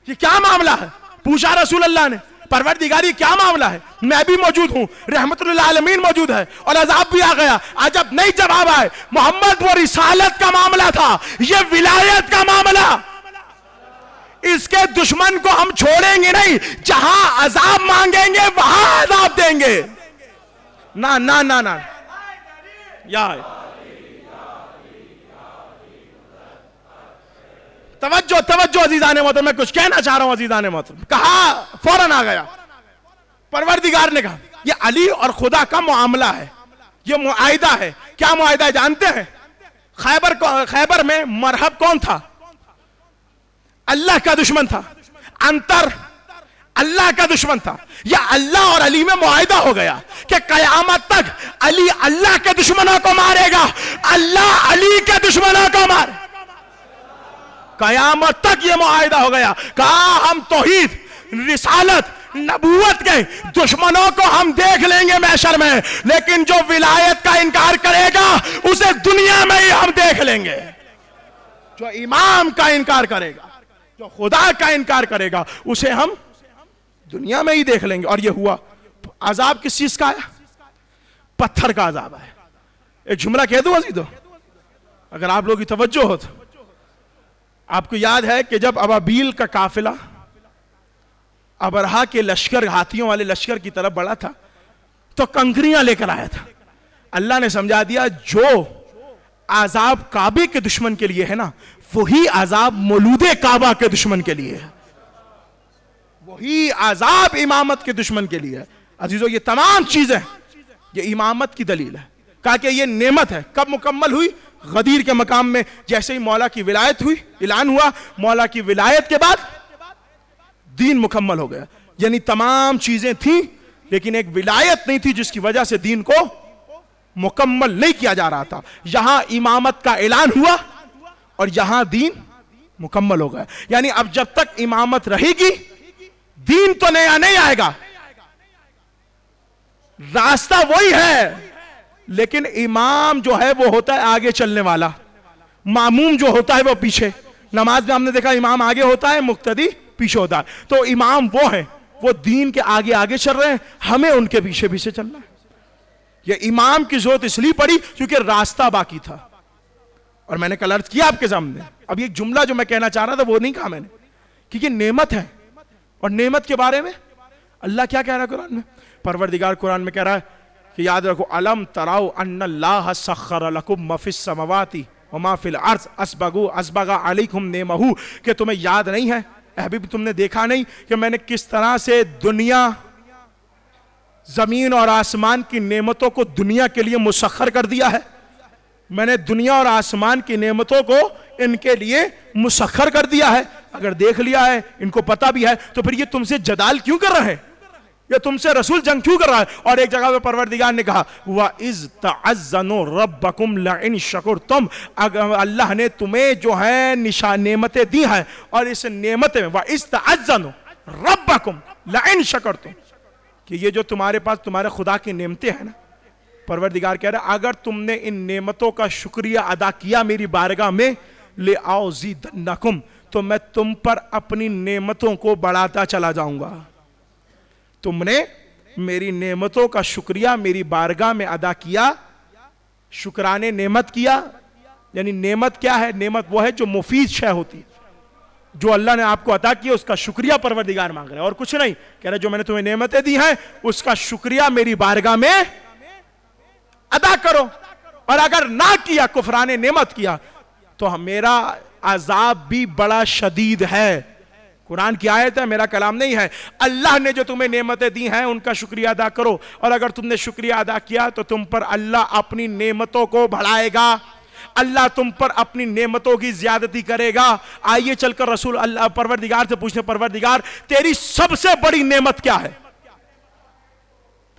یہ کیا معاملہ ہے؟ پوچھا رسول اللہ نے, پروردگاری کیا معاملہ ہے؟ میں بھی موجود ہوں, رحمت للعالمین موجود ہے, اور عذاب بھی آ گیا. عجب نہیں جواب آئے. محمد وہ رسالت کا معاملہ تھا, یہ ولایت کا معاملہ. اس کے دشمن کو ہم چھوڑیں گے نہیں, جہاں عذاب مانگیں گے وہاں عذاب دیں گے. نا نا نا نا یا توجہ توجہ عزیزان محترم, میں کچھ کہنا چاہ رہا ہوں عزیزان محترم. کہا فوراً آ گیا. پروردگار نے کہا یہ علی اور خدا کا معاملہ ہے, یہ معاہدہ ہے. کیا معاہدہ ہے جانتے ہیں؟ خیبر میں مرحب کون تھا؟ اللہ کا دشمن تھا. انتر اللہ کا دشمن تھا. یا اللہ اور علی میں معاہدہ ہو گیا کہ قیامت تک علی اللہ کے دشمنوں کو مارے گا, اللہ علی کے دشمنوں کو مارے. قیامت تک یہ معاہدہ ہو گیا. کہا ہم توحید, رسالت, نبوت کے دشمنوں کو ہم دیکھ لیں گے محشر میں, لیکن جو ولایت کا انکار کرے گا اسے دنیا میں ہی ہم دیکھ لیں گے. جو امام کا انکار کرے گا, جو خدا کا انکار کرے گا, اسے ہم دنیا میں ہی دیکھ لیں گے. اور یہ ہوا. عذاب کس چیز کا آیا؟ پتھر کا عذاب آیا. ایک جملہ کہہ دوں عزیزو, اگر آپ لوگوں کی توجہ ہو تو. آپ کو یاد ہے کہ جب ابابیل کا قافلہ ابرہا کے لشکر, ہاتھیوں والے لشکر کی طرف بڑھا تھا, تو کنکریاں لے کر آیا تھا. اللہ نے سمجھا دیا جو عذاب کعبے کے دشمن کے لیے ہے نا, وہی عذاب مولود کعبہ کے دشمن کے لیے ہے, وہی عذاب امامت کے دشمن کے لیے ہے. عزیزو یہ تمام چیزیں یہ امامت کی دلیل ہے. کہا کہ یہ نعمت ہے. کب مکمل ہوئی؟ غدیر کے مقام میں جیسے ہی مولا کی ولایت ہوئی, اعلان ہوا, مولا کی ولایت کے بعد دین مکمل ہو گیا. یعنی تمام چیزیں تھیں لیکن ایک ولایت نہیں تھی جس کی وجہ سے دین کو مکمل نہیں کیا جا رہا تھا. یہاں امامت کا اعلان ہوا اور یہاں دین مکمل ہو گیا. یعنی اب جب تک امامت رہے گی دین تو نیا نہیں آئے گا, راستہ وہی ہے, لیکن امام جو ہے وہ ہوتا ہے آگے چلنے والا, ماموم جو ہوتا ہے وہ پیچھے. نماز میں ہم نے دیکھا امام آگے ہوتا ہے, مقتدی پیچھے ہوتا ہے. تو امام وہ ہیں, وہ دین کے آگے آگے چل رہے ہیں, ہمیں ان کے پیچھے پیچھے چلنا ہے. یہ امام کی ضرورت اس لیے پڑی کیونکہ راستہ باقی تھا. اور میں نے کل عرض کیا آپ کے سامنے, اب یہ جملہ جو میں کہنا چاہ رہا تھا وہ نہیں کہا میں نے, کیونکہ نعمت ہے. اور نعمت کے بارے میں اللہ کیا کہہ رہا ہے قرآن میں؟ پروردگار قرآن میں کہہ رہا ہے کہ یاد رکھو, الم تراؤ ان اللہ سخر لکم ما فی السماوات وما فی الارض اسبغ علیکم نعمہ, کہ تمہیں یاد نہیں ہے اے حبیب, تم نے دیکھا نہیں کہ میں نے کس طرح سے دنیا, زمین اور آسمان کی نعمتوں کو دنیا کے لیے مسخر کر دیا ہے. میں نے دنیا اور آسمان کی نعمتوں کو ان کے لیے مسخر کر دیا ہے. اگر دیکھ لیا ہے, ان کو پتا بھی ہے, تو پھر یہ تم سے جدال کیوں کر رہے ہیں؟ یہ تم سے رسول جنگ کیوں کر رہا ہے؟ اور ایک جگہ پہ پروردگار نے کہا وَإِذْ تَعَزَّنُوا رَبَّكُمْ لَئِنْ شَكُرْتُمْ, اللہ نے تمہیں جو ہے نعمتیں دی ہیں, اور اس نعمت میں وَإِذْ تَعَزَّنُوا رَبَّكُمْ لَئِنْ شَكُرْتُمْ, کہ یہ جو تمہارے پاس تمہارے خدا کی نعمتیں ہیں نا, پروردگار کہہ رہا ہے اگر تم نے ان نعمتوں کا شکریہ ادا کیا میری بارگاہ میں, لِأَوْزِدَنَّكُمْ, تو میں تم پر اپنی نعمتوں کو بڑھاتا چلا جاؤں گا. تم نے میری نعمتوں کا شکریہ میری بارگاہ میں ادا کیا, شکرانے نعمت کیا. یعنی نعمت کیا ہے؟ نعمت وہ ہے جو مفید شے ہوتی ہے, جو اللہ نے آپ کو عطا کیا اس کا شکریہ پروردگار مانگ رہے ہیں, اور کچھ نہیں. کہہ رہے جو میں نے تمہیں نعمتیں دی ہیں اس کا شکریہ میری بارگاہ میں ادا کرو, اور اگر نہ کیا, کفران نعمت کیا, تو میرا عذاب بھی بڑا شدید ہے. قرآن کی آیت ہے, میرا کلام نہیں ہے. اللہ نے جو تمہیں نعمتیں دی ہیں ان کا شکریہ ادا کرو, اور اگر تم نے شکریہ ادا کیا تو تم پر اللہ اپنی نعمتوں کو بڑھائے گا, اللہ تم پر اپنی نعمتوں کی زیادتی کرے گا. آئیے چل کر رسول اللہ پروردگار سے پوچھتے, پروردگار تیری سب سے بڑی نعمت کیا ہے؟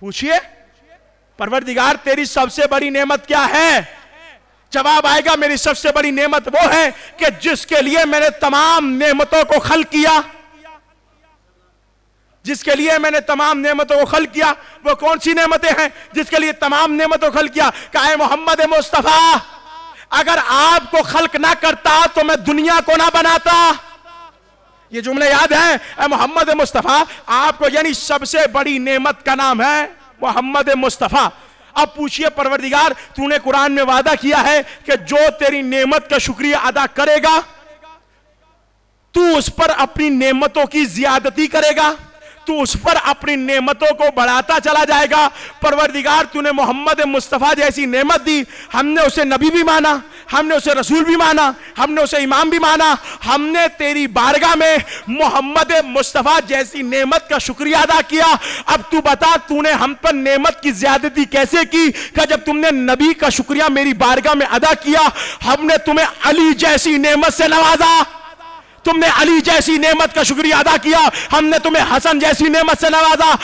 پوچھئے پروردگار تیری سب سے بڑی نعمت کیا ہے؟ جواب آئے گا میری سب سے بڑی نعمت وہ ہے کہ جس کے لیے میں نے تمام نعمتوں کو خلق کیا. جس کے لیے میں نے تمام نعمتوں کو خلق کیا, وہ کون سی نعمتیں ہیں جس کے لیے تمام نعمتوں کو خلق کیا؟ کہ اے محمد مصطفیٰ, اگر آپ کو خلق نہ کرتا تو میں دنیا کو نہ بناتا. یہ جملے یاد ہیں؟ اے محمد مصطفیٰ, آپ کو, یعنی سب سے بڑی نعمت کا نام ہے محمد مصطفیٰ. اب پوچھئے پروردگار تو نے قرآن میں وعدہ کیا ہے کہ جو تیری نعمت کا شکریہ ادا کرے گا تو اس پر اپنی نعمتوں کی زیادتی کرے گا, تو اس پر اپنی نعمتوں کو بڑھاتا چلا جائے گا. پروردگار تو نے محمد مصطفیٰ جیسی نعمت دی, ہم نے اسے نبی بھی مانا, ہم نے اسے رسول بھی مانا, ہم نے اسے امام بھی مانا, ہم نے تیری بارگاہ میں محمد مصطفیٰ جیسی نعمت کا شکریہ ادا کیا. اب تو بتا تو نے ہم پر نعمت کی زیادتی کیسے کی؟ کہ جب تم نے نبی کا شکریہ میری بارگاہ میں ادا کیا, ہم نے تمہیں علی جیسی نعمت سے نوازا. تم نے علی جیسی نعمت کا شکریہ ادا کیا, ہم نے تمہیں حسن جیسی نعمت سے نوازا.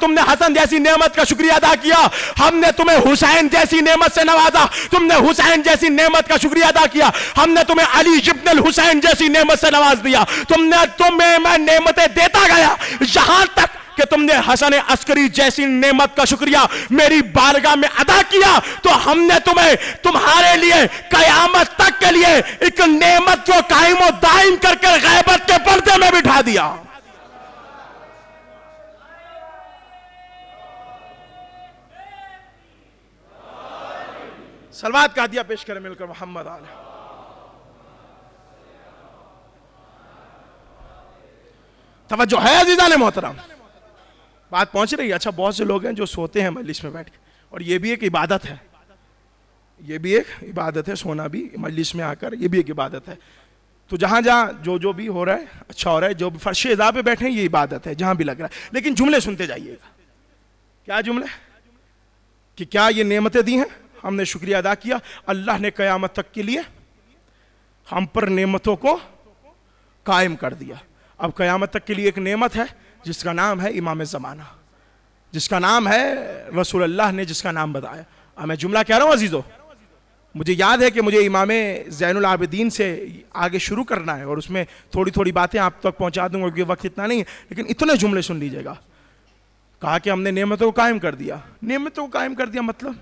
تم نے حسن جیسی نعمت کا شکریہ ادا کیا, ہم نے تمہیں حسین جیسی نعمت سے نوازا. تم نے حسین جیسی نعمت کا شکریہ ادا کیا, ہم نے تمہیں علی ابن الحسین جیسی نعمت سے نواز دیا. تمہیں میں نعمتیں دیتا گیا یہاں تک کہ تم نے حسن عسکری جیسی نعمت کا شکریہ میری بارگاہ میں ادا کیا, تو ہم نے تمہیں تمہارے لیے قیامت تک کے لیے ایک نعمت کو قائم و دائم کر کے غیبت کے پردے میں بٹھا دیا. صلوات کا ہدیہ پیش کریں مل کر محمد علیہ. توجہ ہے عزیزان محترم, بات پہنچ رہی ہے؟ اچھا, بہت سے لوگ ہیں جو سوتے ہیں مجلس میں بیٹھ کے, اور یہ بھی ایک عبادت ہے, یہ بھی ایک عبادت ہے, سونا بھی مجلس میں آ کر یہ بھی ایک عبادت ہے. تو جہاں جو بھی ہو رہا ہے اچھا ہو رہا ہے, جو بھی فرش اذا پہ بیٹھے ہیں یہ عبادت ہے, جہاں بھی لگ رہا ہے. لیکن جملے سنتے جائیے گا. کیا جملے؟ کہ کیا یہ نعمتیں دی ہیں, ہم نے شکریہ ادا کیا, اللہ نے قیامت تک کے لیے ہم پر نعمتوں کو قائم کر دیا. اب قیامت تک کے لیے ایک نعمت ہے جس کا نام ہے امام زمانہ, جس کا نام ہے رسول اللہ نے جس کا نام بتایا. میں جملہ کہہ رہا ہوں عزیزو, مجھے یاد ہے کہ مجھے امام زین العابدین سے آگے شروع کرنا ہے, اور اس میں تھوڑی تھوڑی باتیں آپ تک پہنچا دوں گا کیونکہ وقت اتنا نہیں ہے, لیکن اتنے جملے سن لیجئے گا. کہا کہ ہم نے نعمتوں کو قائم کر دیا. نعمتوں کو قائم کر دیا مطلب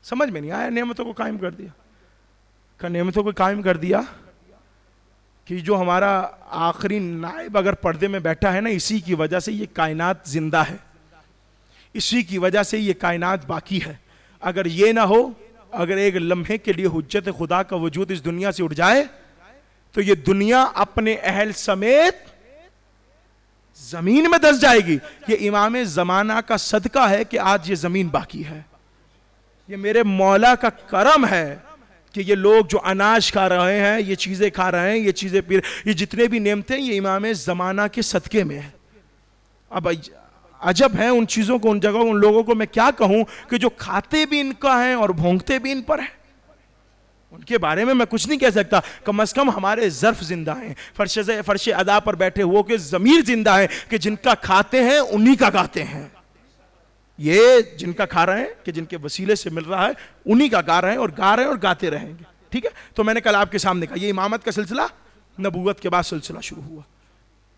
سمجھ میں نہیں آیا. نعمتوں کو قائم کر دیا, کہ نعمتوں کو قائم کر دیا کہ جو ہمارا آخری نائب اگر پردے میں بیٹھا ہے نا، اسی کی وجہ سے یہ کائنات زندہ ہے، اسی کی وجہ سے یہ کائنات باقی ہے. اگر یہ نہ ہو، اگر ایک لمحے کے لیے حجت خدا کا وجود اس دنیا سے اٹھ جائے تو یہ دنیا اپنے اہل سمیت زمین میں دس جائے گی. یہ امام زمانہ کا صدقہ ہے کہ آج یہ زمین باقی ہے. یہ میرے مولا کا کرم ہے کہ یہ لوگ جو اناج کھا رہے ہیں، یہ چیزیں کھا رہے ہیں، یہ چیزیں پی رہے ہیں، یہ جتنے بھی نعمتیں یہ امام زمانہ کے صدقے میں ہیں. اب عجب ہے ان چیزوں کو، ان جگہوں، ان لوگوں کو میں کیا کہوں کہ جو کھاتے بھی ان کا ہیں اور بھونکتے بھی ان پر ہیں. ان کے بارے میں کچھ نہیں کہہ سکتا. کم از کم ہمارے ظرف زندہ ہیں، فرش ادا پر بیٹھے ہو کے ضمیر زندہ ہے کہ جن کا کھاتے ہیں انہی کا گاتے ہیں. یہ جن کا کھا رہے ہیں کہ جن کے وسیلے سے مل رہا ہے انہی کا گا رہے ہیں اور گا رہے ہیں اور گاتے رہیں گے. ٹھیک ہے. تو میں نے کل آپ کے سامنے کہا یہ امامت کا سلسلہ نبوت کے بعد سلسلہ شروع ہوا.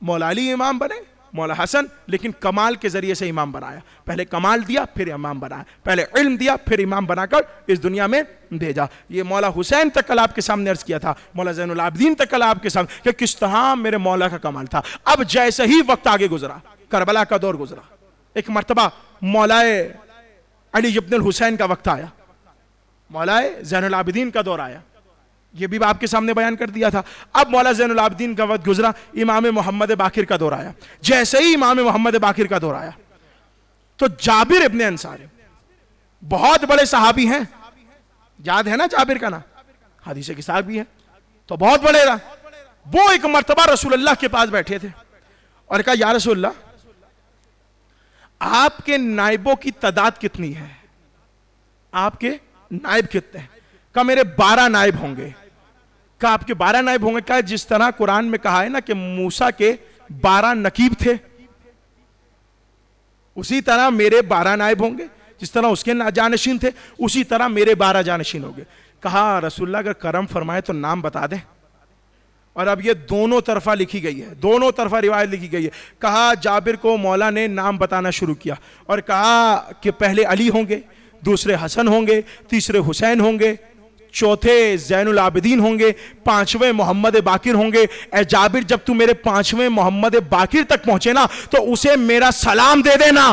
مولا علی امام بنے، مولا حسن، لیکن کمال کے ذریعے سے امام بنایا. پہلے کمال دیا پھر امام بنایا، پہلے علم دیا پھر امام بنا کر اس دنیا میں بھیجا. یہ مولا حسین تک کل آپ کے سامنے عرض کیا تھا، مولا زین العابدین تک کل آپ کے سامنے کہ کس طرح میرے مولا کا کمال تھا. اب جیسے ہی وقت آگے گزرا، کربلا کا دور گزرا، ایک مرتبہ مولا علی ابن الحسین کا وقت آیا، مولا زین العابدین کا دور آیا. یہ بھی آپ کے سامنے بیان کر دیا تھا. اب مولا زین العابدین کا وقت گزرا، امام محمد باقر کا دور آیا. جیسے ہی امام محمد باقر کا دور آیا تو جابر ابن انصاری بہت بڑے صحابی ہیں، یاد ہے نا جابر کا نام، حدیث کے ساتھ بھی ہے، تو بہت بڑے رہا. وہ ایک مرتبہ رسول اللہ کے پاس بیٹھے تھے اور کہا یا رسول اللہ آپ کے نائبوں کی تعداد کتنی ہے؟ آپ کے نائب کتنے ہیں؟ کہا میرے 12 نائب ہوں گے. کہا آپ کے 12 نائب ہوں گے؟ کہا جس طرح قرآن میں کہا ہے نا کہ موسیٰ کے 12 نقیب تھے، اسی طرح میرے 12 نائب ہوں گے. جس طرح اس کے جانشین تھے اسی طرح میرے 12 جانشین ہوں گے. کہا رسول اللہ اگر کرم فرمائے تو نام بتا دیں. اور اب یہ دونوں طرفہ لکھی گئی ہے، دونوں طرفہ روایت لکھی گئی ہے. کہا جابر کو مولا نے نام بتانا شروع کیا اور کہا کہ پہلے علی ہوں گے، دوسرے حسن ہوں گے، تیسرے حسین ہوں گے، چوتھے زین العابدین ہوں گے، 5ویں محمد باقر ہوں گے. اے جابر جب تو میرے 5ویں محمد باقر تک پہنچے نا تو اسے میرا سلام دے دینا.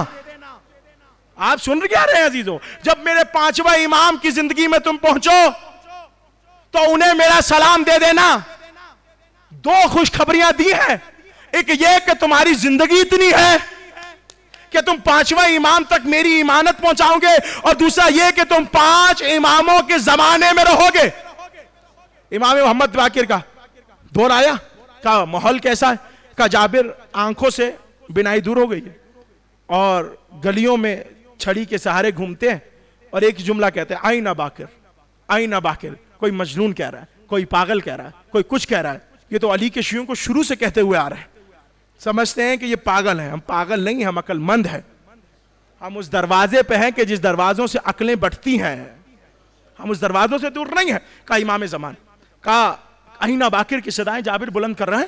آپ سن کیا رہے ہیں عزیزو؟ جب میرے 5واں امام کی زندگی میں تم پہنچو تو انہیں میرا سلام دے دینا. 2 خوشخبریاں دی ہیں، ایک یہ کہ تمہاری زندگی اتنی ہے کہ تم 5واں امام تک میری امانت پہنچاؤ گے، اور دوسرا یہ کہ تم 5 اماموں کے زمانے میں رہو گے. امام محمد باقر کا دور آیا. کہا ماحول کیسا ہے؟ کہا جابر آنکھوں سے بینائی دور ہو گئی ہے اور گلیوں میں چھڑی کے سہارے گھومتے ہیں اور ایک جملہ کہتے ہیں آئینہ باقر، آئینہ باقر. کوئی مجنون کہہ رہا ہے، کوئی پاگل کہہ رہا ہے، کوئی کچھ کہہ رہا ہے. یہ تو علی کے شیعوں کو شروع سے کہتے ہوئے آ رہے ہیں. سمجھتے ہیں کہ یہ پاگل ہیں. ہم پاگل نہیں، ہم عقل مند ہیں. ہم اس دروازے پہ ہیں کہ جس دروازوں سے عقلیں بٹھتی ہیں، ہم اس دروازوں سے دور نہیں ہیں. کہا امام زمان، کہا آئینہ باقر کی صدائیں جابر بلند کر رہے ہیں،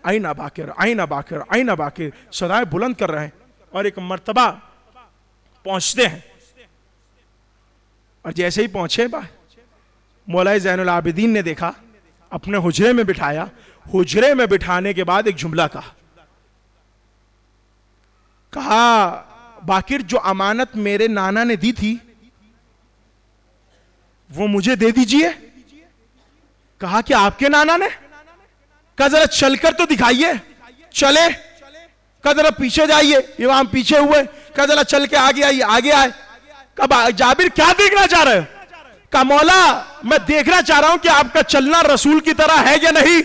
آئینہ باقر، آئینہ باقر، آئینہ باقر صدائیں بلند کر رہے ہیں. اور ایک مرتبہ پہنچتے ہیں اور جیسے ہی پہنچے مولا زین العابدین نے دیکھا، اپنے حجرے میں بٹھایا. حجرے میں بٹھانے کے بعد ایک جملہ کہا باقر جو امانت میرے نانا نے دی تھی وہ مجھے دے دیجئے. کہا کہ آپ کے نانا نے؟ کہا ذرا چل کر تو دکھائیے. چلے. کہا ذرا پیچھے جائیے. امام پیچھے ہوئے. کہا ذرا چل کے آگے آئیے. آگے آئے. کہا جابر کیا دیکھنا چاہ رہے ہو؟ کہا مولا میں دیکھنا چاہ رہا ہوں کہ آپ کا چلنا رسول کی طرح ہے یا نہیں،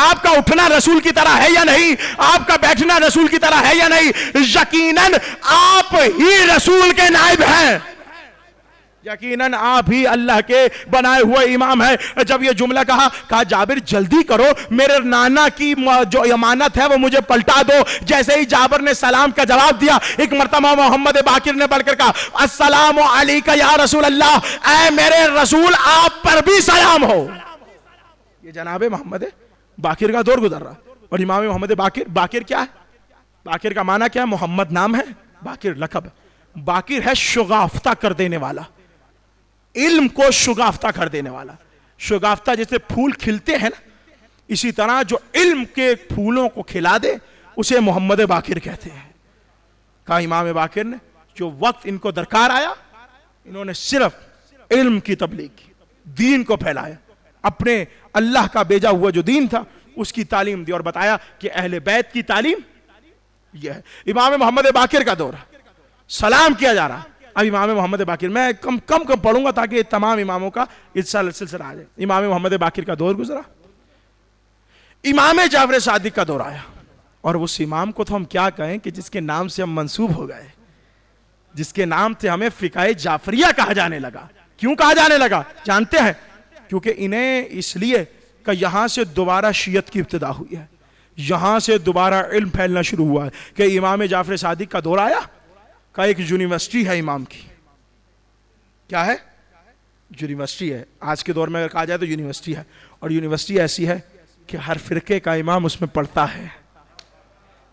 آپ کا اٹھنا رسول کی طرح ہے یا نہیں، آپ کا بیٹھنا رسول کی طرح ہے یا نہیں. یقیناً آپ ہی رسول کے نائب ہیں، یقیناً آپ ہی اللہ کے بنائے ہوئے امام ہیں. جب یہ جملہ کہا جابر جلدی کرو، میرے نانا کی جو امانت ہے وہ مجھے پلٹا دو. جیسے ہی جابر نے سلام کا جواب دیا، ایک مرتبہ محمد باقر نے بڑھ کر کہا السلام علیکہ یا رسول اللہ، اے میرے رسول آپ پر بھی سلام ہو. یہ جناب محمد باقر کا دور گزر رہا. اور امام محمد باقر کیا ہے؟ باقر کا معنی کیا ہے؟ محمد نام ہے، باقر لقب ہے. باقر ہے شگافتہ کر دینے والا، علم کو شگافتہ کر دینے والا. شگافتہ جیسے پھول کھلتے ہیں نا، اسی طرح جو علم کے پھولوں کو کھلا دے اسے محمد باقر کہتے ہیں. کہا امام باقر نے جو وقت ان کو درکار آیا انہوں نے صرف علم کی تبلیغ کی, دین کو پھیلایا, اپنے اللہ کا بھیجا ہوا جو دین تھا اس کی تعلیم دی اور بتایا کہ اہل بیت کی تعلیم یہ ہے. امام محمد باقر کا دور ہے, سلام کیا جا رہا. اب امام محمد باقر میں کم پڑھوں گا تاکہ تمام اماموں کا سلسلہ آ جائے. امام محمد باقر کا دور گزرا, امام جعفر صادق کا دور آیا, اور اس امام کو تو ہم کیا کہیں کہ جس کے نام سے ہم منسوب ہو گئے, جس کے نام سے ہمیں فقہ جعفریہ کہا جانے لگا. کیوں کہا جانے لگا جانتے ہیں؟ کیونکہ انہیں اس لیے کہ یہاں سے دوبارہ شیعت کی ابتدا ہوئی ہے, یہاں سے دوبارہ علم پھیلنا شروع ہوا ہے کہ امام جعفر صادق کا دور آیا کہ ایک یونیورسٹی ہے امام کی. کیا ہے؟ یونیورسٹی ہے. آج کے دور میں اگر کہا جائے تو یونیورسٹی ہے, اور یونیورسٹی ایسی ہے کہ ہر فرقے کا امام اس میں پڑھتا ہے.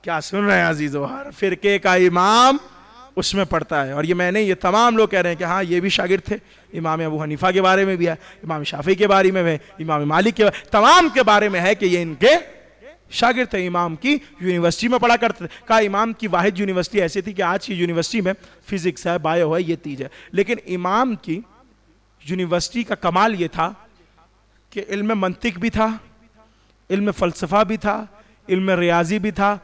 کیا سن رہے ہیں عزیزو؟ ہر فرقے کا امام اس میں پڑھتا ہے. اور یہ میں نے, یہ تمام لوگ کہہ رہے ہیں کہ ہاں یہ بھی شاگرد تھے. امام ابو حنیفہ کے بارے میں بھی ہے, امام شافعی کے بارے میں ہے, امام مالک کے بارے, تمام کے بارے میں ہے کہ یہ ان کے شاگرد تھے. امام کی یونیورسٹی میں پڑھا کرتے تھے. کہا امام کی واحد یونیورسٹی ایسی تھی کہ آج کی یونیورسٹی میں فزکس ہے, بایو ہے, یہ تیج ہے, لیکن امام کی یونیورسٹی کا کمال یہ تھا کہ علم منطق بھی تھا, علم فلسفہ بھی تھا, علم ریاضی بھی تھا,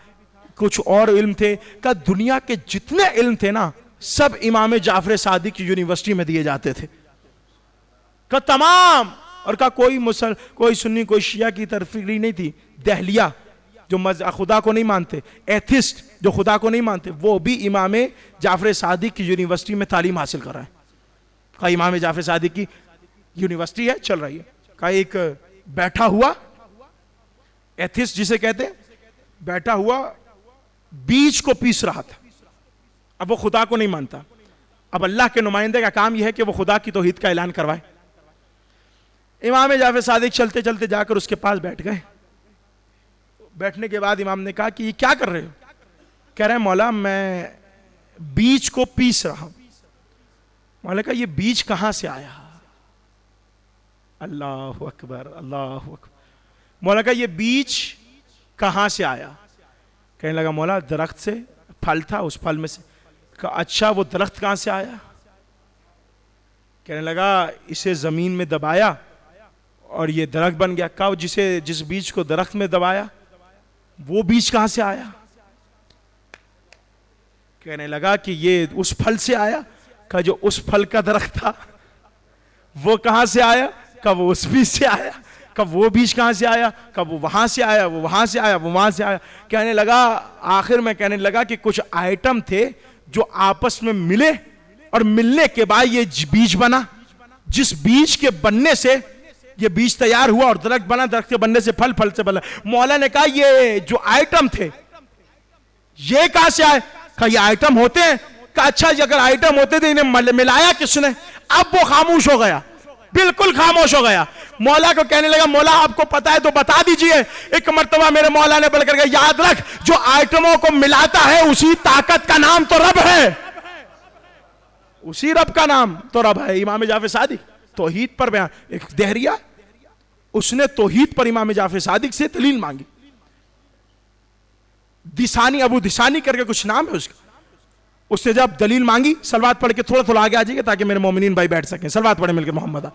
کچھ اور علم تھے. کہ دنیا کے جتنے علم تھے نا سب امام جعفر صادق کی یونیورسٹی میں دیے جاتے تھے. کہ تمام, اور کا کوئی سنی کوئی شیعہ کی تفریق نہیں تھی. دہلیہ جو خدا کو نہیں مانتے, ایتھسٹ جو خدا کو نہیں مانتے, وہ بھی امام جعفر صادق کی یونیورسٹی میں تعلیم حاصل کر رہے ہیں. کہا امام جعفر صادق کی یونیورسٹی ہے, چل رہی ہے. کہا ایک بیٹھا ہوا ایتھسٹ جسے کہتے ہیں, بیٹھا ہوا بیج کو پیس رہا تھا. اب وہ خدا کو نہیں مانتا. اب اللہ کے نمائندے کا کام یہ ہے کہ وہ خدا کی توحید کا اعلان کروائے. امام جعفر صادق چلتے چلتے جا کر اس کے پاس بیٹھ گئے. بیٹھنے کے بعد امام نے کہا کہ یہ کیا کر رہے ہو؟ کہہ رہے ہیں مولا میں بیج کو پیس رہا ہوں. مولا نے کہا یہ بیج کہاں سے آیا؟ اللہ اکبر, اللہ اکبر. مولا نے کہا یہ بیج کہاں سے آیا؟ کہنے لگا مولا درخت سے پھل تھا, اس پھل میں سے. کہا اچھا وہ درخت کہاں سے آیا؟ کہنے لگا اسے زمین میں دبایا اور یہ درخت بن گیا. کہا جس بیج کو درخت میں دبایا وہ بیج کہاں سے آیا؟ کہنے لگا کہ یہ اس پھل سے آیا. کہا جو اس پھل کا درخت تھا وہ کہاں سے آیا؟ کہا وہ اس بیج سے آیا. کہا وہ بیج کہاں سے آیا؟ کہا وہ وہاں سے آیا, وہ وہاں سے آیا, وہ وہاں سے آیا. کہنے لگا آخر میں کہنے لگا کہ کچھ آئٹم تھے جو آپس میں ملے اور ملنے کے بعد یہ بیج بنا. جس بیج کے بننے سے یہ بیج تیار ہوا اور درخت بنا, درخت کے بننے سے پھل, پھل سے بنا. مولا نے کہا یہ جو آئٹم تھے یہ کہاں سے آئے؟ کہا یہ آئٹم ہوتے ہیں. کہا اچھا اگر آئٹم ہوتے تھے انہیں ملایا کس نے؟ اب وہ خاموش ہو گیا, بالکل خاموش ہو گیا. مولا کو کہنے لگا مولا آپ کو پتا ہے تو بتا دیجئے. ایک مرتبہ میرے مولا نے بڑھ کر کے یاد رکھ جو آئٹموں کو ملاتا ہے اسی طاقت کا نام تو رب ہے, اسی رب کا نام تو رب ہے. امام جعفر صادق توحید پر بیان, ایک دہریہ اس نے توحید پر امام جعفر صادق سے دلیل مانگی. دسانی, ابو دسانی کر کے کچھ نام ہے اس کا. اس نے جب دلیل مانگی, سلوات پڑھ کے تھوڑا آگے آ جائیے تاکہ میرے مومنین بھائی بیٹھ سکیں. سلوات پڑھیں مل کے محمد,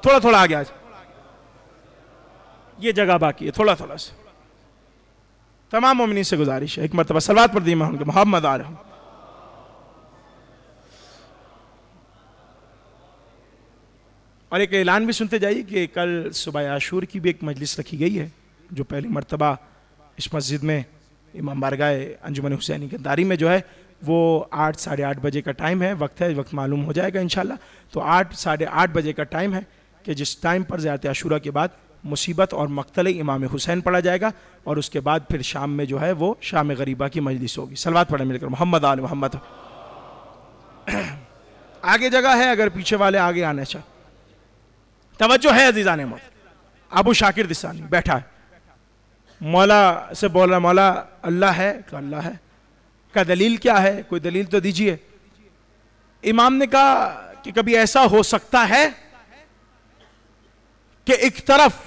تھوڑا آگے آ جائے, یہ جگہ باقی ہے, تھوڑا سے. تمام مومنین سے گزارش ہے ایک مرتبہ سلوات پڑھ دیے محمد آ رہا ہوں. اور ایک اعلان بھی سنتے جائیے کہ کل صبح عاشور کی بھی ایک مجلس رکھی گئی ہے جو پہلی مرتبہ اس مسجد میں امام بارگاہ انجمن حسینی گنداری میں جو ہے وہ 8 ساڑھے 8 بجے کا ٹائم ہے, وقت ہے, وقت معلوم ہو جائے گا انشاءاللہ. تو 8 ساڑھے 8 بجے کا ٹائم ہے کہ جس ٹائم پر زیارت عاشورہ کے بعد مصیبت اور مقتل امام حسین پڑھا جائے گا, اور اس کے بعد پھر شام میں جو ہے وہ شام غریبہ کی مجلس ہوگی. سلوات پڑھیں مل کر محمد آل محمد. آگے جگہ ہے اگر پیچھے والے آگے آنے چاہے. توجہ ہے عزیزان محترم. ابو شاکر دسانی بیٹھا ہے, مولا سے بول رہا مولا اللہ ہے؟ کہ اللہ ہے. کا دلیل کیا ہے؟ کوئی دلیل تو دیجئے. امام نے کہا کہ کبھی ایسا ہو سکتا ہے کہ ایک طرف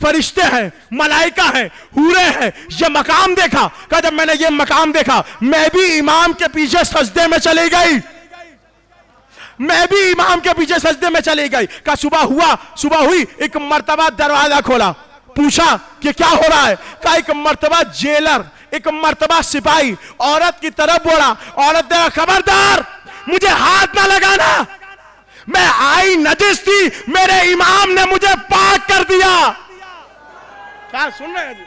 فرشتے ہیں, ملائکہ ہیں, حوریں ہیں, یہ مقام دیکھا. کہا جب میں نے یہ مقام دیکھا میں بھی امام کے پیچھے سجدے میں چلی گئی, میں بھی امام کے پیچھے سجدے میں چلی گئی. کہا صبح ہوئی, ایک مرتبہ دروازہ کھولا, پوچھا کہ کیا ہو رہا ہے. کہا ایک مرتبہ جیلر, ایک مرتبہ سپاہی عورت کی طرف بولا. عورت نے خبردار مجھے ہاتھ نہ لگانا, میں آئی نجس تھی, میرے امام نے مجھے پاک کر دیا. کیا سن رہے ہیں جی؟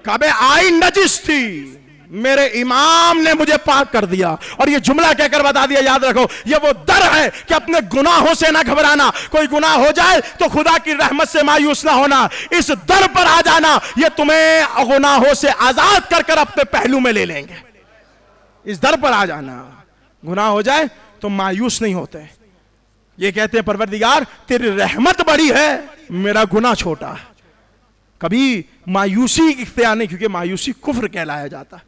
کہا میں آئی نجس تھی, میرے امام نے مجھے پاک کر دیا. اور یہ جملہ کہہ کر بتا دیا, یاد رکھو یہ وہ در ہے کہ اپنے گناہوں سے نہ گھبرانا. کوئی گناہ ہو جائے تو خدا کی رحمت سے مایوس نہ ہونا, اس در پر آ جانا, یہ تمہیں گناہوں سے آزاد کر کر اپنے پہلو میں لے لیں گے. اس در پر آ جانا, گناہ ہو جائے تو مایوس نہیں ہوتے. یہ کہتے ہیں پروردگار تیری رحمت بڑی ہے, میرا گناہ چھوٹا ہے. کبھی مایوسی اختیار نہیں, کیونکہ مایوسی کفر کہلایا جاتا ہے,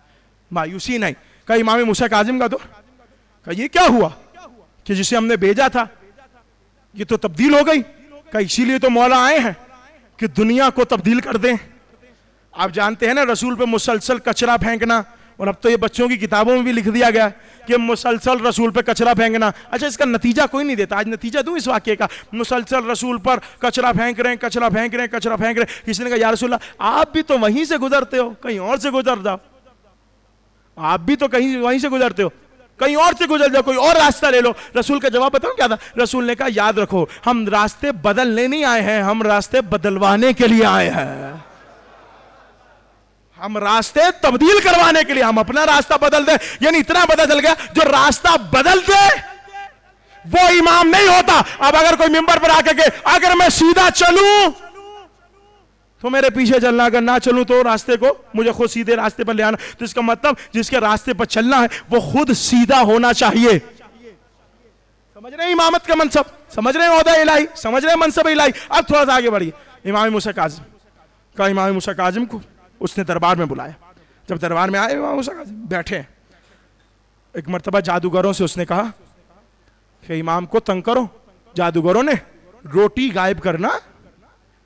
مایوسی نہیں. کہا امام موسیٰ کاظم کا دور. کہا یہ کیا ہوا کہ جسے ہم نے بھیجا تھا یہ تو تبدیل ہو گئی. کہا اسی لیے تو مولا آئے ہیں کہ دنیا کو تبدیل کر دیں. آپ جانتے ہیں نا رسول پہ مسلسل کچرا پھینکنا, اور اب تو یہ بچوں کی کتابوں میں بھی لکھ دیا گیا کہ مسلسل رسول پہ کچرا پھینکنا. اچھا اس کا نتیجہ کوئی نہیں دیتا. آج نتیجہ دوں اس واقعے کا, مسلسل رسول پر کچرا پھینک رہے ہیں, کچرا پھینک رہے ہیں, کچرا پھینک رہے ہیں. کسی نے کہا یا رسول اللہ آپ بھی تو وہیں سے گزرتے ہو, کہیں اور سے گزر جاؤ. آپ بھی تو کہیں وہیں سے گزرتے ہو, کہیں اور سے گزر جاؤ, کوئی اور راستہ لے لو. رسول کا جواب بتاؤں کیا تھا؟ رسول نے کہا یاد رکھو ہم راستے بدلنے نہیں آئے ہیں, ہم راستے بدلوانے کے لیے آئے ہیں. ہم راستے تبدیل کروانے کے لیے, ہم اپنا راستہ بدل دیں. یعنی اتنا بدل گیا جو راستہ بدل دے وہ امام نہیں ہوتا. اب اگر کوئی ممبر پر آ کے اگر میں سیدھا چلوں تو میرے پیچھے چلنا, اگر نہ چلوں تو راستے کو مجھے خود سیدھے راستے پر لے آنا. تو اس کا مطلب جس کے راستے پر چلنا ہے وہ خود سیدھا ہونا چاہیے. سمجھ رہے ہیں امامت کا منصب, سمجھ رہے ہیں عہدہ الہی, سمجھ رہے ہیں منصب الہی. اب تھوڑا سا آگے بڑھیے. امام موسیٰ کاظم کا, امام موسیٰ کاظم کو اس نے دربار میں بلایا. جب دربار میں آئے امام موسیٰ کاظم بیٹھے, ایک مرتبہ جادوگروں سے اس نے کہا کہ امام کو تنگ کرو. جادوگروں نے روٹی غائب کرنا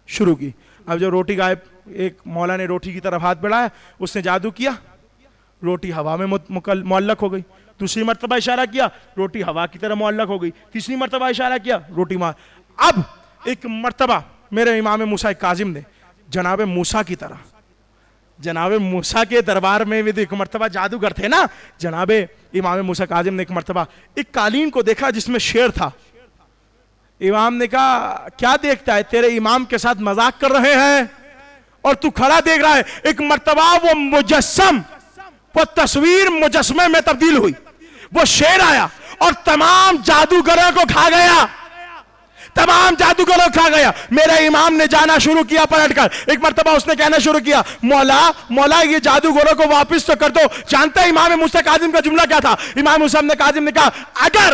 شروع کی. اب جب روٹی غائب, ایک مولا نے روٹی کی طرف ہاتھ بڑھایا, اس نے جادو کیا, روٹی ہوا میں معلق ہو گئی. دوسری مرتبہ اشارہ کیا, روٹی ہوا کی طرح معلق ہو گئی. تیسری مرتبہ اشارہ کیا, روٹی اب ایک مرتبہ میرے امام موسیٰ کاظم نے جناب موسیٰ کی طرح, جناب موسیٰ کے دربار میں بھی ایک مرتبہ جادوگر تھے نا, جناب امام موسیٰ کاظم نے ایک مرتبہ ایک قالین کو دیکھا جس میں شیر تھا. امام نے کہا کیا دیکھتا ہے, تیرے امام کے ساتھ مذاق کر رہے ہیں اور تو کھڑا دیکھ رہا ہے. ایک مرتبہ وہ مجسم, وہ تصویر مجسمے میں تبدیل ہوئی, وہ شیر آیا اور تمام جادوگروں کو کھا گیا, تمام جادوگروں کھا گیا. میرے امام نے جانا شروع کیا پلٹ کر. ایک مرتبہ اس نے کہنا شروع کیا مولا مولا یہ جادوگروں کو واپس تو کر دو. جانتے ہیں امام موسیٰ کاظم کا جملہ کیا تھا؟ امام موسیٰ کاظم نے کہا اگر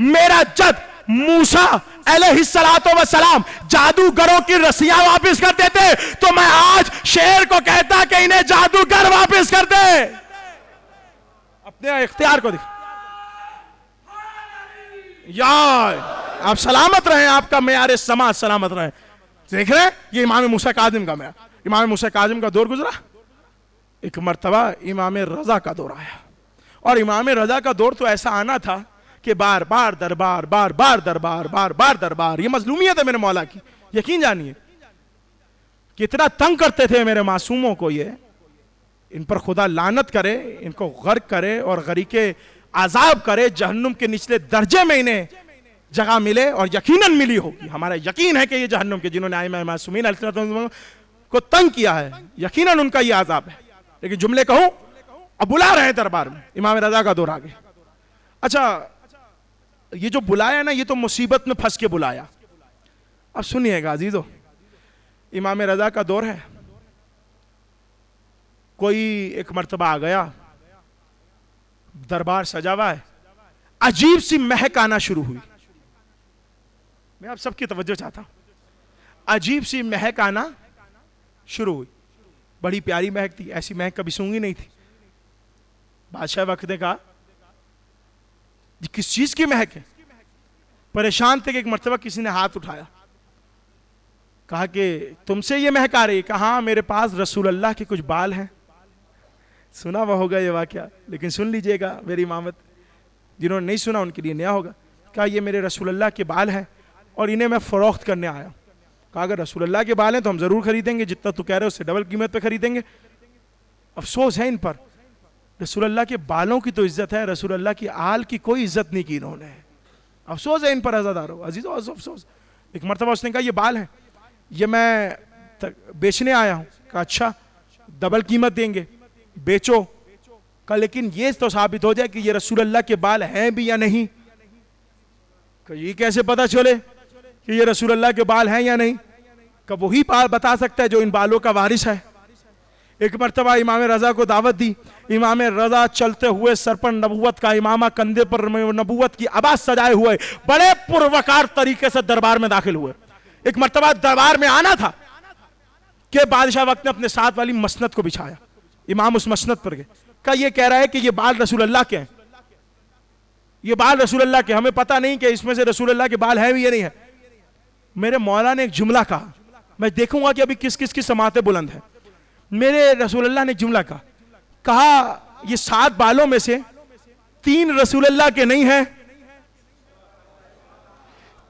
میرا جد موسیٰ علیہ السلام جادوگروں کی رسیاں واپس کر دیتے تو میں آج شیر کو کہتا کہ انہیں جادوگر واپس کر دے. اپنے اختیار کو دیکھ یا آپ سلامت رہیں, آپ کا معیار سماج سلامت رہے. دیکھ رہے ہیں یہ امام موسیٰ کاظم کا معیار. امام موسیٰ کاظم کا دور گزرا, ایک مرتبہ امام رضا کا دور آیا. اور امام رضا کا دور تو ایسا آنا تھا کہ بار بار دربار, بار بار دربار, بار بار دربار. یہ مظلومیت ہے میرے مولا کی, یقین جانیے. کتنا تنگ کرتے تھے میرے معصوموں کو, یہ ان پر خدا لعنت کرے, ان کو غرق کرے اور غریق عذاب کرے, جہنم کے نچلے درجے میں انہیں جگہ ملے, اور یقیناً ملی ہوگی. ہمارا یقین ہے کہ یہ جہنم کے جنہوں نے آئمہ معصومین علیہ السلام کو تنگ کیا ہے, یقیناً ان کا یہ عذاب ہے. لیکن جملے کہوں, اب بلا رہے ہیں دربار میں, امام رضا کا دور آگے. اچھا یہ جو بلایا نا, یہ تو مصیبت میں پھنس کے بلایا. اب سنیے گا عزیزو, امام رضا کا دور ہے. کوئی ایک مرتبہ آ گیا, دربار سجا ہوا ہے, عجیب سی مہک آنا شروع ہوئی. میں آپ سب کی توجہ چاہتا ہوں. عجیب سی مہک آنا شروع ہوئی, بڑی پیاری مہک تھی, ایسی مہک کبھی سونگی نہیں تھی. بادشاہ وقت نے کہا کس چیز کی مہک ہے؟ پریشان تھے کہ ایک مرتبہ کسی نے ہاتھ اٹھایا, کہا کہ تم سے یہ مہک آ رہی ہے؟ کہا ہاں میرے پاس رسول اللہ کے کچھ بال ہیں. سنا ہوا ہوگا یہ واقعہ, لیکن سن لیجئے گا میری امامت, جنہوں نے نہیں سنا ان کے لیے نیا ہوگا. کہا یہ میرے رسول اللہ کے بال ہیں اور انہیں میں فروخت کرنے آیا ہوں. کہا اگر رسول اللہ کے بال ہیں تو ہم ضرور خریدیں گے, جتنا تو کہہ رہے ہو اس سے ڈبل قیمت پہ خریدیں گے. افسوس ہے ان پر, رسول اللہ کے بالوں کی تو عزت ہے, رسول اللہ کی آل کی کوئی عزت نہیں کی انہوں نے. افسوس ہے ان پر عزادارو, عزیزو افسوس. ایک مرتبہ اس نے کہا یہ بال ہیں, یہ میں بیچنے آیا ہوں. کہا اچھا ڈبل قیمت دیں گے, بیچو. کہا لیکن یہ تو ثابت ہو جائے کہ یہ رسول اللہ کے بال ہیں بھی یا نہیں. کہ یہ کیسے پتا چلے کہ یہ رسول اللہ کے بال ہیں یا نہیں؟ کہ وہی بال بتا سکتا ہے جو ان بالوں کا وارث ہے. ایک مرتبہ امام رضا کو دعوت دی. امام رضا چلتے ہوئے سر پر نبوت کا امامہ, کندھے پر نبوت کی عباس سجائے ہوئے بڑے پروقار طریقے سے دربار میں داخل ہوئے. ایک مرتبہ دربار میں آنا تھا کہ بادشاہ وقت نے اپنے ساتھ والی مسند کو بچھایا. امام اس مسند پر گئے. کہا یہ کہہ رہا ہے کہ یہ بال رسول اللہ کے ہیں, یہ بال رسول اللہ کے, ہمیں پتہ نہیں کہ اس میں سے رسول اللہ کے بال ہیں بھی یا نہیں ہے. میرے مولا نے ایک جملہ کہا, میں دیکھوں گا کہ ابھی کس کس کی سماعتیں بلند ہیں. میرے رسول اللہ نے جملہ کہا یہ 7 بالوں میں سے 3 رسول اللہ کے نہیں ہیں,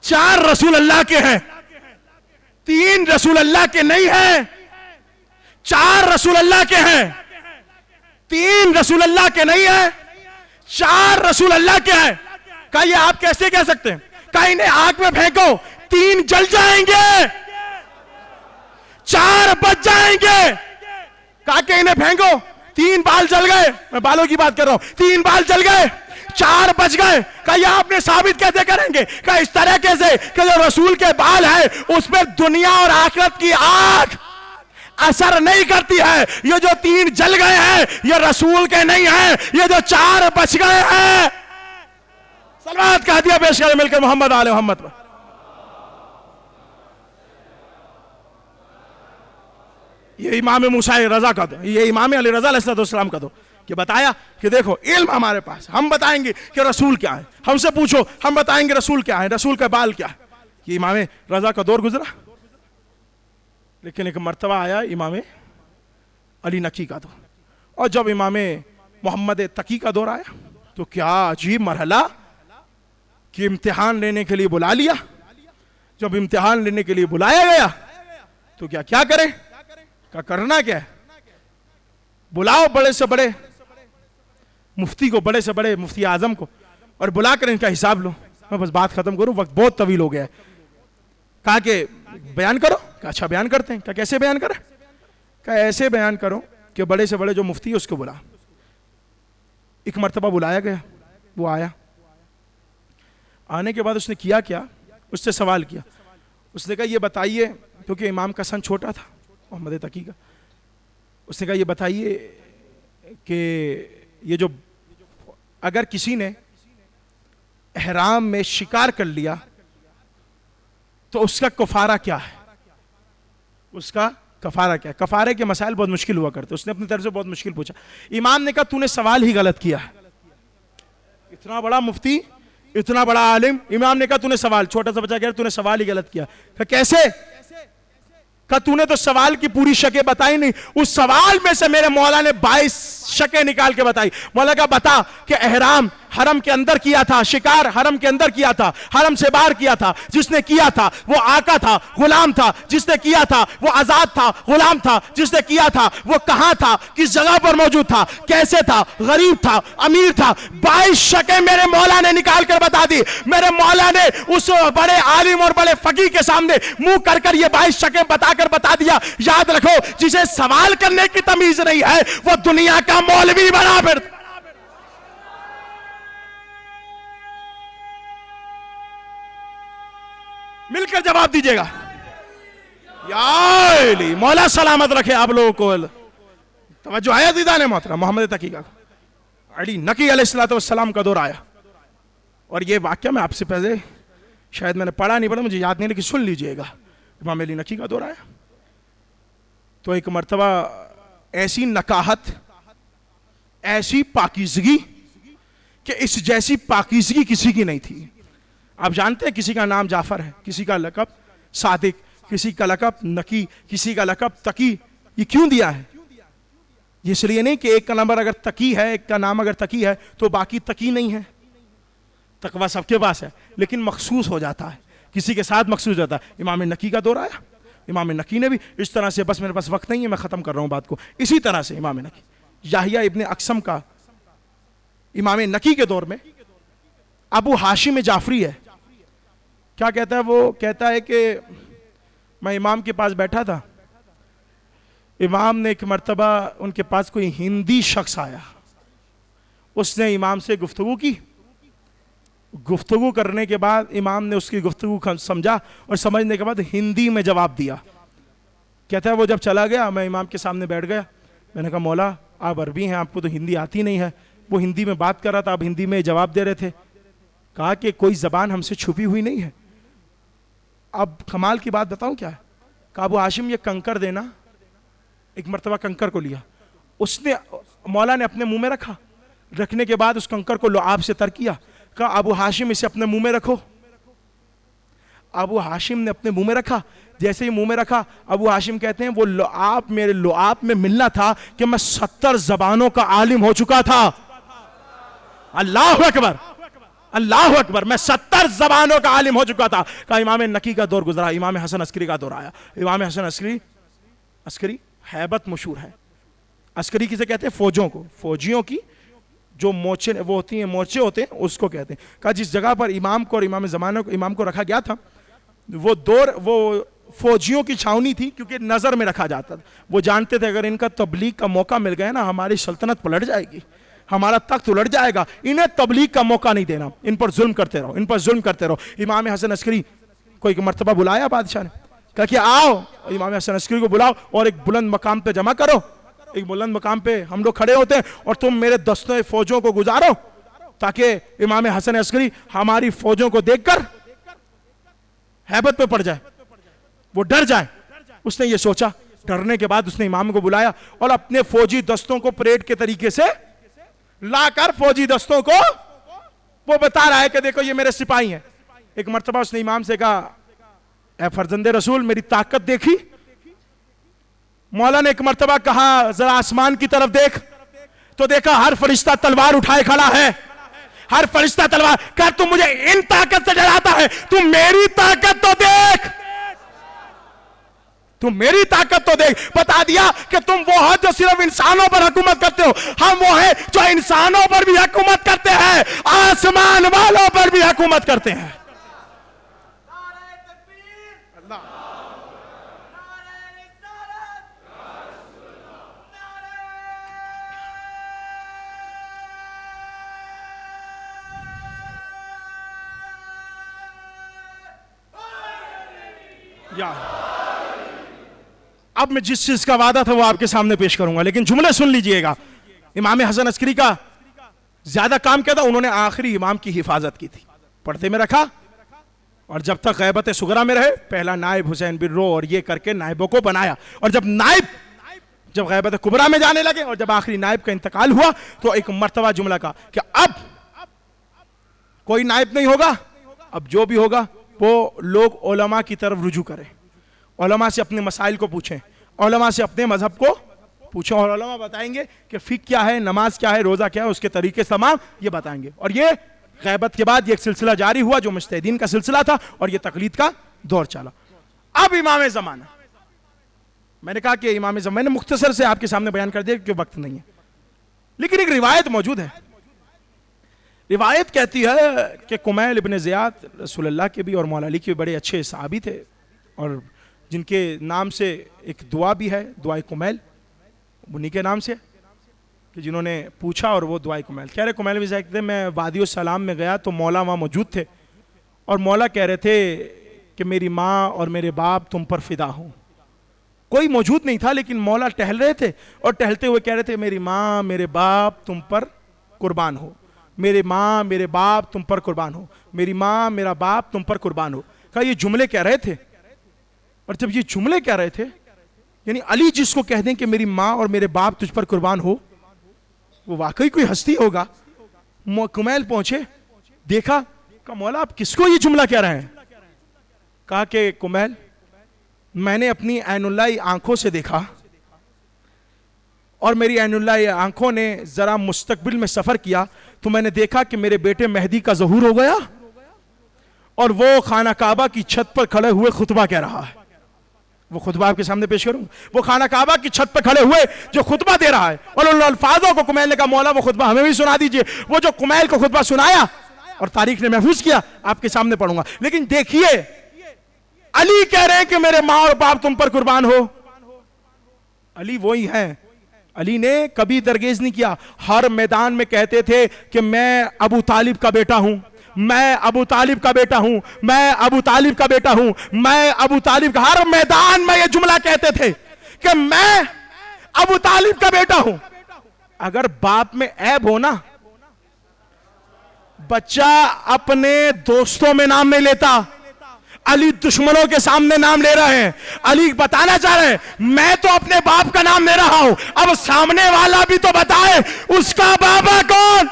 4 رسول اللہ کے ہیں. 3 رسول اللہ کے نہیں ہیں, 4 رسول اللہ کے ہیں. 3 رسول اللہ کے نہیں ہیں, 4 رسول اللہ کے ہیں. کہا یہ آپ کیسے کہہ سکتے ہیں؟ کہا انہیں آگ میں پھینکو, 3 جل جائیں گے, 4 بچ جائیں گے. کہا کہ انہیں پھینکو, 3 بال جل گئے, میں بالوں کی بات کر رہا ہوں, 3 بال جل گئے, 4 بچ گئے. کہا یہ آپ نے ثابت کیسے کریں گے؟ کہا اس طرح کیسے کہ جو رسول کے بال ہیں اس میں دنیا اور آخرت کی آگ اثر نہیں کرتی ہے. یہ جو 3 جل گئے ہیں یہ رسول کے نہیں ہیں, یہ جو 4 بچ گئے ہیں. سلوات کا ہدیہ پیش کریں مل کر محمد آل محمد پر. یہ امام موسیٰ رضا کا دو, یہ امام علی رضا علیہ السلام کا دو کہ بتایا کہ دیکھو علم ہمارے پاس, ہم بتائیں گے کہ رسول کیا ہے, ہم سے پوچھو ہم بتائیں گے رسول کیا ہے, رسول کا بال کیا ہے. یہ امام رضا کا دور گزرا. لیکن ایک مرتبہ آیا امام علی نقی کا دور, اور جب امام محمد تقی کا دور آیا تو کیا عجیب مرحلہ کہ امتحان لینے کے لیے بلا لیا. جب امتحان لینے کے لیے بلایا گیا تو کیا کریں؟ کیا کرنا کیا ہے؟ بلاؤ بڑے سے بڑے مفتی کو, بڑے سے بڑے مفتی اعظم کو, اور بلا کر ان کا حساب لو. میں بس بات ختم کروں, وقت بہت طویل ہو گیا ہے. کہا کہ بیان کرو. کہا اچھا بیان کرتے ہیں. کہا کیسے بیان کریں؟ کہا ایسے بیان کرو کہ بڑے سے بڑے جو مفتی ہے اس کو بلا. ایک مرتبہ بلایا گیا, وہ آیا. آنے کے بعد اس نے کیا, اس سے سوال کیا. اس نے کہا یہ بتائیے, کیونکہ امام کا سن چھوٹا تھا محمد تقی کا, اس نے کہا یہ بتائیے کہ یہ جو اگر کسی نے احرام میں شکار کر لیا تو اس کا کفارہ کیا ہے؟ اس کا کفارہ کیا ہے؟ کفارے کے مسائل بہت مشکل ہوا کرتے, اس نے اپنی طرف سے بہت مشکل پوچھا. امام نے کہا تو نے سوال ہی غلط کیا ہے. اتنا بڑا مفتی, اتنا بڑا عالم, امام نے کہا تو نے سوال, چھوٹا سا بچہ کہہ رہا تو نے سوال ہی غلط کیا. کہا کیسے؟ کہا تو نے تو سوال کی پوری شکیں بتائی نہیں. اس سوال میں سے میرے مولا نے 22 شکیں نکال کے بتائی. مولا کہا بتا کہ احرام حرم کے اندر کیا تھا, شکار حرم کے اندر کیا تھا, حرم سے باہر کیا تھا, جس نے کیا تھا وہ آقا تھا, غلام تھا, جس نے کیا تھا وہ آزاد تھا, غلام تھا, جس نے کیا تھا وہ کہاں تھا, کس جگہ پر موجود تھا, کیسے تھا, غریب تھا, امیر تھا. 22 شکیں میرے مولا نے نکال کر بتا دی. میرے مولا نے اس بڑے عالم اور بڑے فقیہ کے سامنے منہ کر یہ 22 شکیں بتا دیا. یاد رکھو جسے سوال کرنے کی تمیز نہیں ہے وہ دنیا کا مولوی بنا پھر. مل کر جواب دیجئے گا. یا علی, مولا سلامت رکھے آپ لوگوں کو. توجہ ہے عزیزان محترم, محمد تقی کا علی نقی علیہ السلام کا دور آیا. اور یہ واقعہ میں آپ سے پہلے شاید میں نے پڑھا نہیں, مجھے یاد نہیں, لیکن سن لیجئے گا. امام علی نقی کا دور آیا تو ایک مرتبہ ایسی نکاحت, ایسی پاکیزگی کہ اس جیسی پاکیزگی کسی کی نہیں تھی. آپ جانتے ہیں کسی کا نام جعفر ہے، کسی کا لقب صادق، کسی کا لقب نقی، کسی کا لقب تقی. یہ کیوں دیا ہے؟ یہ اس لیے نہیں کہ ایک کا نمبر اگر تقی ہے، ایک کا نام اگر تقی ہے تو باقی تقی نہیں ہے. تقویٰ سب کے پاس ہے لیکن مخصوص ہو جاتا ہے، کسی کے ساتھ مخصوص ہو جاتا ہے. امام نقی کا دور آیا، امام نقی نے بھی اس طرح سے، بس میرے پاس وقت نہیں ہے، میں ختم کر رہا ہوں بات کو. اسی طرح سے امام نقی، یحییٰ ابن اقسم کا امام نقی کے دور میں ابو ہاشم جعفری ہے. کیا کہتا ہے وہ؟ کہتا ہے کہ میں امام کے پاس بیٹھا تھا، امام نے ایک مرتبہ ان کے پاس کوئی ہندی شخص آیا، اس نے امام سے گفتگو کی. گفتگو کرنے کے بعد امام نے اس کی گفتگو سمجھا اور سمجھنے کے بعد ہندی میں جواب دیا. کہتا ہے وہ جب چلا گیا میں امام کے سامنے بیٹھ گیا. میں نے کہا مولا آپ عربی ہیں، آپ کو تو ہندی آتی نہیں ہے. وہ ہندی میں بات کر رہا تھا، آپ ہندی میں جواب دے رہے تھے. کہا کہ کوئی زبان ہم سے چھپی ہوئی نہیں ہے. اب کمال کی بات بتاؤں کیا ہے؟ کہا ابو ہاشم یہ کنکر دینا. ایک مرتبہ کنکر کو لیا، اس نے مولا نے اپنے منہ میں رکھا، رکھنے کے بعد اس کنکر کو لعاب سے تر کیا. کہا ابو ہاشم اسے اپنے منہ میں رکھو. ابو ہاشم نے اپنے منہ میں رکھا. جیسے ہی منہ میں رکھا، ابو ہاشم کہتے ہیں وہ لعاب میرے لعاب میں ملنا تھا کہ میں 70 زبانوں کا عالم ہو چکا تھا. اللہ اکبر، اللہ اکبر، میں 70 زبانوں کا عالم ہو چکا تھا. کہا امام نقی کا دور گزرا، امام حسن عسکری کا دور آیا. امام حسن عسکری ہیبت مشہور ہے. عسکری کسے کہتے ہیں؟ فوجوں کو، فوجیوں کی جو موچے وہ ہوتی ہیں، مورچے ہوتے ہیں، اس کو کہتے ہیں. کہا جس جگہ پر امام کو اور امام زمانہ کو امام کو رکھا گیا تھا وہ دور وہ فوجیوں کی چھاونی تھی، کیونکہ نظر میں رکھا جاتا تھا. وہ جانتے تھے اگر ان کا تبلیغ کا موقع مل گیا نا ہماری سلطنت پلٹ جائے گی، ہمارا تخت الٹ جائے گا. انہیں تبلیغ کا موقع نہیں دینا، ان پر ظلم کرتے رہو، ان پر ظلم کرتے رہو. امام حسن عسکری کو ایک مرتبہ بلایا بادشاہ نے، کہا کہ آؤ امام حسن عسکری کو بلاؤ اور ایک بلند مقام پہ جمع کرو. ایک بلند مقام پہ ہم لوگ کھڑے ہوتے ہیں اور تم میرے دستوں فوجوں کو گزارو تاکہ امام حسن عسکری ہماری فوجوں کو دیکھ کر ہیبت پہ پڑ جائے، وہ ڈر جائے. اس نے یہ سوچا. ڈرنے کے بعد اس نے امام کو بلایا اور اپنے فوجی دستوں کو پریڈ کے طریقے سے لا کر فوجی دستوں کو وہ بتا رہا ہے کہ دیکھو یہ میرے سپاہی ہیں. ایک مرتبہ اس نے امام سے کہا اے فرزند رسول میری طاقت دیکھی؟ مولا نے ایک مرتبہ کہا ذرا آسمان کی طرف دیکھ، تو دیکھا ہر فرشتہ تلوار اٹھائے کھڑا ہے، ہر فرشتہ تلوار. کہا تم مجھے ان طاقت سے ڈراتا ہے، تم میری طاقت تو دیکھ، تم میری طاقت تو دیکھ. بتا دیا کہ تم وہ ہو جو صرف انسانوں پر حکومت کرتے ہو، ہم وہ ہیں جو انسانوں پر بھی حکومت کرتے ہیں، آسمان والوں پر بھی حکومت کرتے ہیں. اب میں جس چیز کا وعدہ تھا وہ آپ کے سامنے پیش کروں گا، لیکن جملے سن لیجئے گا. امام حسن عسکری کا زیادہ کام کیا تھا؟ انہوں نے آخری امام کی حفاظت کی تھی، پردے میں رکھا اور جب تک غیبت صغرا میں رہے پہلا نائب حسین بن رو اور یہ کر کے نائبوں کو بنایا. اور جب غیبت کبرا میں جانے لگے اور جب آخری نائب کا انتقال ہوا تو ایک مرتبہ جملہ کا کہ اب کوئی نائب نہیں ہوگا، اب جو بھی ہوگا وہ لوگ علماء کی طرف رجوع کریں، علماء سے اپنے مسائل کو پوچھیں، علماء سے اپنے مذہب کو پوچھیں اور علماء بتائیں گے کہ فقہ کیا ہے، نماز کیا ہے، روزہ کیا ہے، اس کے طریقے تمام یہ بتائیں گے. اور یہ غیبت کے بعد یہ ایک سلسلہ جاری ہوا جو مجتہدین کا سلسلہ تھا اور یہ تقلید کا دور چلا. اب امام زمانہ، میں نے کہا کہ امام زمانہ، میں نے مختصر سے آپ کے سامنے بیان کر دیا کہ وقت نہیں ہے، لیکن ایک روایت موجود ہے. روایت کہتی ہے کہ کمیل ابن زیاد رسول اللہ کے بھی اور مولا علی کے بھی بڑے اچھے صحابی تھے اور جن کے نام سے ایک دعا بھی ہے، دعائے کمیل، انہی کے نام سے کہ جنہوں نے پوچھا اور وہ دعائے کمیل کہہ رہے. کمیل بھی کہتے ہیں میں وادی السلام میں گیا تو مولا وہاں موجود تھے اور مولا کہہ رہے تھے کہ میری ماں اور میرے باپ تم پر فدا ہوں. کوئی موجود نہیں تھا لیکن مولا ٹہل رہے تھے اور ٹہلتے ہوئے کہہ رہے تھے میری ماں میرے باپ تم پر قربان ہو، میرے ماں میرے باپ تم پر قربان ہو، میری ماں میرا باپ تم پر قربان ہو. کہا یہ جملے کہہ رہے تھے اور جب یہ جملے کہہ رہے تھے یعنی علی جس کو کہہ دیں کہ میری ماں اور میرے باپ تجھ پر قربان ہو وہ واقعی کوئی ہستی ہوگا. کمیل پہنچے، دیکھا کہا مولا آپ کس کو یہ جملہ کہہ رہے ہیں؟ کہا کہ کمیل میں نے اپنی عین اللہ آنکھوں سے دیکھا اور میری عین اللہ آنکھوں نے ذرا مستقبل میں سفر کیا تو میں نے دیکھا کہ میرے بیٹے مہدی کا ظہور ہو گیا اور وہ خانہ کعبہ کی چھت پر کھڑے ہوئے خطبہ کہہ رہا ہے. وہ خطبہ آپ کے سامنے پیش کروں. وہ خانہ کعبہ کی چھت پر کھڑے ہوئے جو خطبہ دے رہا ہے اور ان الفاظوں کو کمیل نے کہا مولا وہ خطبہ ہمیں بھی سنا دیجئے. وہ جو کمیل کو خطبہ سنایا اور تاریخ نے محفوظ کیا آپ کے سامنے پڑھوں گا. لیکن دیکھیے علی کہہ رہے ہیں کہ میرے ماں اور باپ تم پر قربان ہو. علی وہی ہیں. علی نے کبھی درگیز نہیں کیا. ہر میدان میں کہتے تھے کہ میں ابو طالب کا بیٹا ہوں, میں ابو طالب کا بیٹا ہوں, میں ابو طالب کا بیٹا ہوں, میں ابو طالب کا. ہر میدان میں یہ جملہ کہتے تھے کہ میں ابو طالب کا بیٹا ہوں. اگر باپ میں عیب ہو نا, بچہ اپنے دوستوں میں نام نہیں لیتا. علی دشمنوں کے سامنے نام لے رہے ہیں. علی بتانا چاہ رہے ہیں میں تو اپنے باپ کا نام لے رہا ہوں, اب سامنے والا بھی تو بتائے اس کا بابا کون.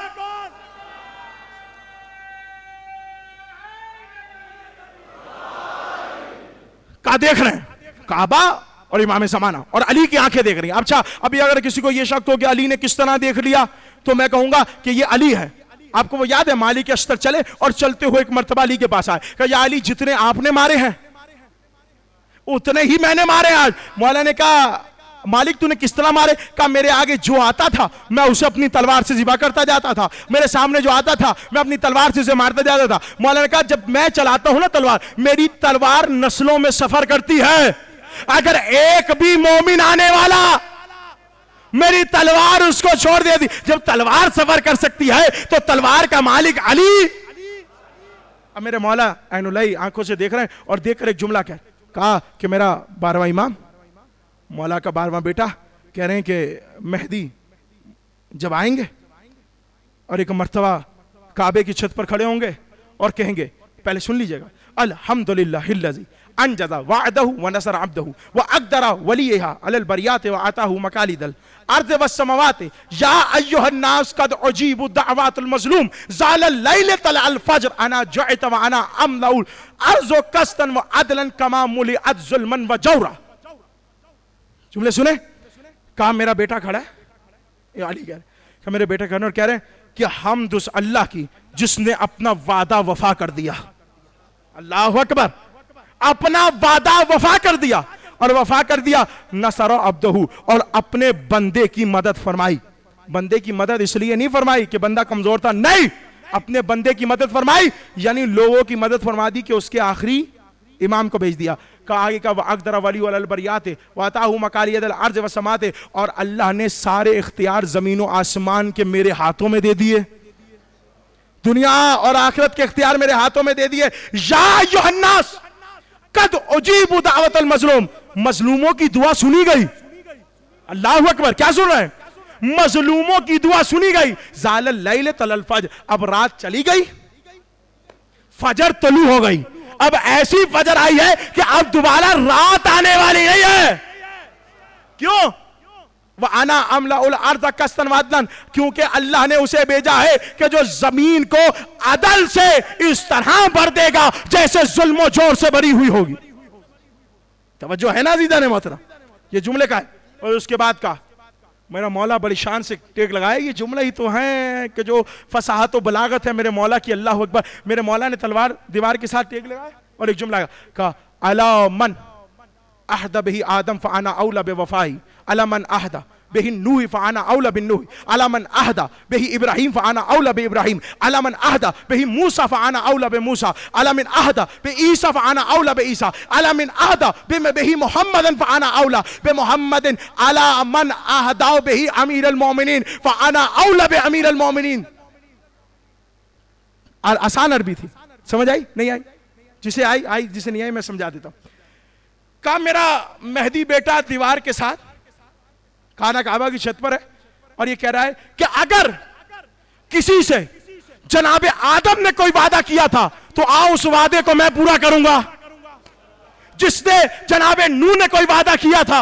کہا دیکھ رہے ہیں کعبہ اور امام زمانہ اور علی کی آنکھیں دیکھ رہی ہیں. اچھا ابھی اگر کسی کو یہ شک ہو کہ علی نے کس طرح دیکھ لیا تو میں کہوں گا کہ یہ علی ہے. آپ کو وہ یاد ہے مالک اشتر چلے اور چلتے ہوئے ایک مرتبہ علی کے پاس آئے کہ یا علی جتنے آپ نے مارے ہیں اتنے ہی میں نے مارے آج. مولا نے کہا مالک تو نے کس طرح مارے؟ کہا میرے آگے جو آتا تھا میں اسے اپنی تلوار سے ذبح کرتا جاتا تھا, میرے سامنے جو آتا تھا میں اپنی تلوار سے اسے مارتا جاتا تھا. مولا نے کہا جب میں چلاتا ہوں نا تلوار, میری تلوار نسلوں میں سفر کرتی ہے. اگر ایک بھی مومن آنے والا میری تلوار اس کو چھوڑ دے دی. جب تلوار سفر کر سکتی ہے تو تلوار کا مالک علی. اب میرے مولا عین اللہ آنکھوں سے دیکھ رہے ہیں اور دیکھ کر ایک جملہ کہا کہ میرا 12واں امام, مولا کا 12واں بیٹا, کہہ رہے ہیں کہ مہدی جب آئیں گے اور ایک مرتبہ کعبے کی چھت پر کھڑے ہوں گے اور کہیں گے, پہلے سن لیجئے گا, الحمدللہ الذی انجز وعدہ ونصر عبدہ واقدر ولیہا علی البریات وآتاہ مکالد الارض والسماوات یا ایہا الناس قد عجیب دعوات المظلوم زال اللیل طلع الفجر انا جعت وانا املأ الارض قسطا وعدلا کما ملئت ظلما وجورا. جملے سنیں. کہا میرا بیٹا کھڑا ہے, علی کہہ رہے ہیں کہ میرے بیٹا کھڑا ہے اور کہہ رہے ہیں کہ حمد اس اللہ کی جس نے اپنا وعدہ وفا کر دیا. اللہ اکبر. اپنا وعدہ وفا کر دیا اور وفا کر دیا. نصر عبدہ, اور اپنے بندے کی مدد فرمائی. بندے کی مدد اس لیے نہیں فرمائی کہ بندہ کمزور تھا, نہیں, اپنے بندے کی مدد فرمائی یعنی لوگوں کی مدد فرما دی کہ اس کے آخری امام کو بھیج دیا. کہا آگے کا وَأَقْدَرَ وَلِيُّ عَلَى الْبَرِيَاتِ وَآتَاهُ مَقَالِيدَ الْأَرْضِ وَالسَّمَاوَاتِ, اور اللہ نے سارے اختیار زمین و آسمان کے میرے ہاتھوں میں دے دیے. دنیا اور آخرت کے اختیار میرے ہاتھوں میں دے دیے. یا ایھا الناس قد اجیب دعوت المظلوم, مظلوموں کی دعا سنی گئی. اللہ اکبر. کیا سن رہے ہیں؟ مظلوموں کی دعا سنی گئی. زال اللیل طلع الفجر, اب رات چلی گئی, فجر طلوع ہو گئی. اب ایسی فجر آئی ہے کہ اب دوبارہ رات آنے والی نہیں ہے. کیوں؟ وَأَنَا أَمْلَأُ الْأَرْضَ قَسْطًا وَعَدْلًا, کیونکہ اللہ نے اسے بھیجا ہے کہ جو زمین کو عدل سے اس طرح بھر دے گا جیسے ظلم و جور سے بھری ہوئی ہوگی. توجہ ہے نا عزیزان محترم؟ یہ جملے کا ہے. اور اس کے بعد کا میرا مولا بڑی شان سے ٹیک لگائے. یہ جملہ ہی تو ہیں کہ جو فصاحت و بلاغت ہے میرے مولا کی. اللہ اکبر. میرے مولا نے تلوار دیوار کے ساتھ ٹیک لگائے اور ایک جملہ کہا الا من احد به آدم فانا اولى بوفائی, الا من احد به النوح فانا اولى بالنوح, الا من احد به ابراہیم فانا اولى بابراہیم, الا من احد به موسى فانا اولى بموسى, الا من احد بعیسى فانا اولى بعیسى, الا من احد به محمد فانا اولى بمحمد, الا من احد به امیر المومنین فانا اولى بامیر المومنین. آسان عربی تھی, سمجھ آئی نہیں آئی؟ جسے آئی جسے نہیں آئی میں سمجھا دیتا ہوں. کہا میرا مہدی بیٹا دیوار کے ساتھ خانہ کعبہ کی چھت پر ہے اور یہ کہہ رہا ہے کہ اگر کسی سے جناب آدم نے کوئی وعدہ کیا تھا تو آؤ اس وعدے کو میں پورا کروں گا. جس نے جناب نوح نے کوئی وعدہ کیا تھا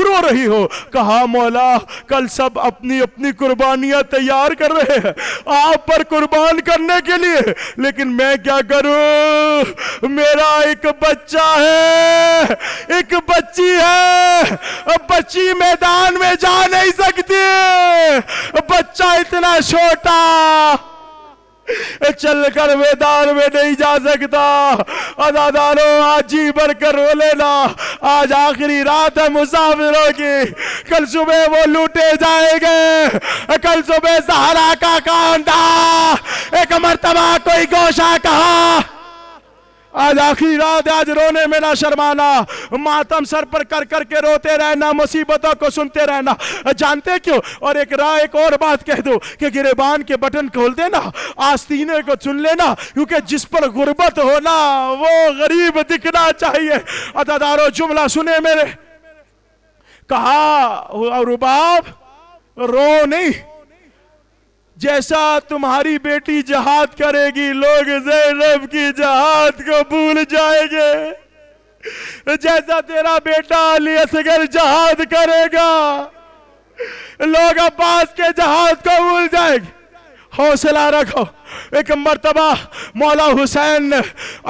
رو رہی ہو؟ کہا مولا کل سب اپنی اپنی قربانیاں تیار کر رہے ہیں آپ پر قربان کرنے کے لیے، لیکن میں کیا کروں؟ میرا ایک بچہ ہے، ایک بچی ہے، بچی میدان میں جا نہیں سکتی، بچہ اتنا چھوٹا چل کر میدان میں نہیں جا سکتا۔ عزادارو آج جی بھر کر رو لینا، آج آخری رات ہے مسافروں کی، کل صبح وہ لوٹے جائیں گے، کل صبح سہارا کا کون تھا؟ ایک مرتبہ کوئی گوشہ کہا آج آخری رات ہے، آج رونے میں نہ شرمانا، ماتم سر پر کر کر کے روتے رہنا، مصیبتوں کو سنتے رہنا۔ جانتے کیوں؟ اور ایک اور بات کہہ دو کہ گریبان کے بٹن کھول دینا، آستینے کو چن لینا، کیونکہ جس پر غربت ہونا وہ غریب دکھنا چاہیے۔ عزادارو جملہ سنے میرے، کہا رباب رو نہیں، جیسا تمہاری بیٹی جہاد کرے گی لوگ زینب کی جہاد کو بھول جائیں گے، جیسا تیرا بیٹا علی اصغر جہاد کرے گا لوگ عباس کے جہاد کو بھول جائیں گے۔ حوصلہ رکھو۔ ایک مرتبہ مولا حسین نے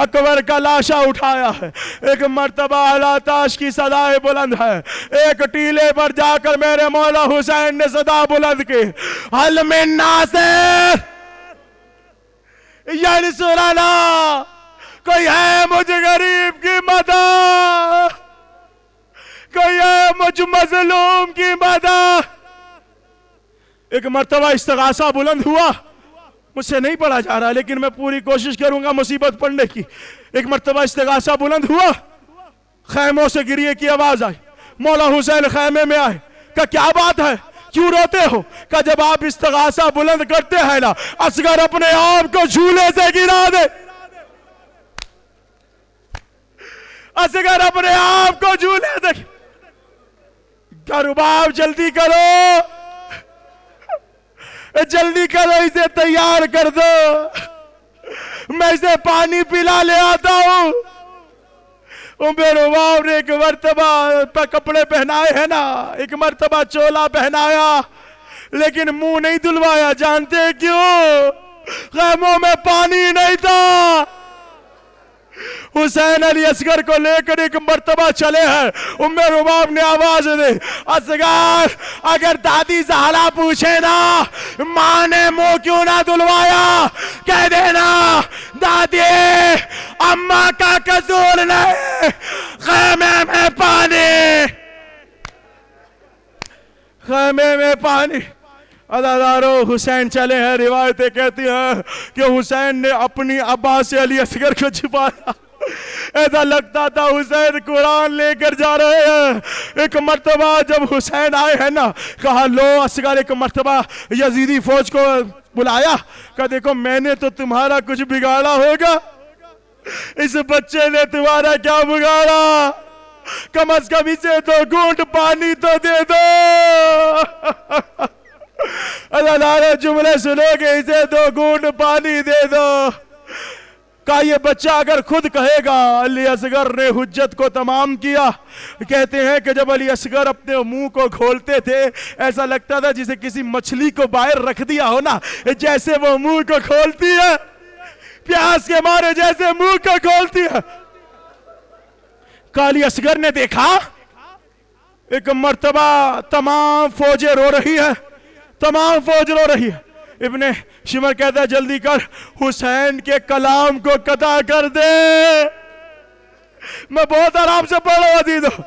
اکبر کا لاشا اٹھایا ہے، ایک مرتبہ اعلیٰ تاش کی صدائے بلند ہے، ایک ٹیلے پر جا کر میرے مولا حسین نے صدا بلند کی، حل من ناصر ینصرنا، کوئی ہے مجھ غریب کی مدد، کوئی ہے مجھ مظلوم کی مدد۔ ایک مرتبہ استغاثہ بلند ہوا، مجھ سے نہیں پڑھا جا رہا لیکن میں پوری کوشش کروں گا مصیبت پڑھنے کی۔ ایک مرتبہ استغاثہ بلند ہوا، خیموں سے گریے کی آواز آئی، مولا حسین خیمے میں آئے، کہا کیا بات ہے، کیوں روتے ہو؟ کہا جب آپ استغاثہ بلند کرتے ہیں نا، اصغر اپنے آپ کو جھولے سے گرا دے، اصغر اپنے آپ کو جھولے سے، کہا رباب جلدی کرو، جلدی کرو، اسے تیار کر دو، میں اسے پانی پلا لے آتا ہوں۔ رباب نے ایک مرتبہ کپڑے پہنائے ہیں نا، ایک مرتبہ چولا پہنایا لیکن منہ نہیں دلوایا، جانتے کیوں؟ خیموں میں پانی نہیں تھا۔ حسین علی اصغر کو لے کر ایک مرتبہ چلے ہیں، رباب نے آواز دے، اصغر اگر دادی زہرا پوچھے نا ماں نے منہ کیوں نہ دلوایا، کہہ دینا دادی اماں کا قصور نہیں، خیمے میں پانی، خیمے میں پانی۔ عزادارو حسین چلے ہیں، روایتیں کہتی ہیں کہ حسین نے اپنی ابا سے علی اصغر کو چھپایا، ایسا لگتا تھا حسین قرآن لے کر جا رہے ہیں۔ ایک مرتبہ جب حسین آئے ہیں نا، کہا لو اصغر، ایک مرتبہ یزیدی فوج کو بلایا، کہا دیکھو میں نے تو تمہارا کچھ بگاڑا ہوگا، اس بچے نے تمہارا کیا بگاڑا، کم از کم اسے 2 گھونٹ پانی تو دے دو۔ عزادارو جملے سنو گے، اسے 2 گھونٹ پانی دے دو۔ کہا یہ بچہ اگر خود کہے گا، علی اصغر نے حجت کو تمام کیا۔ کہتے ہیں کہ جب علی اصغر اپنے منہ کو کھولتے تھے ایسا لگتا تھا جسے کسی مچھلی کو باہر رکھ دیا ہو نا، جیسے وہ منہ کو کھولتی ہے، پیاس کے مارے جیسے منہ کو کھولتی ہے۔ کہا علی اصغر نے دیکھا، ایک مرتبہ تمام فوجیں رو رہی ہے، تمام فوج رو رہی ہے۔ ابن شمر کہتا ہے جلدی کر حسین کے کلام کو قطع کر دے۔ میں بہت آرام سے پڑھ رہا ہوں عزیزو،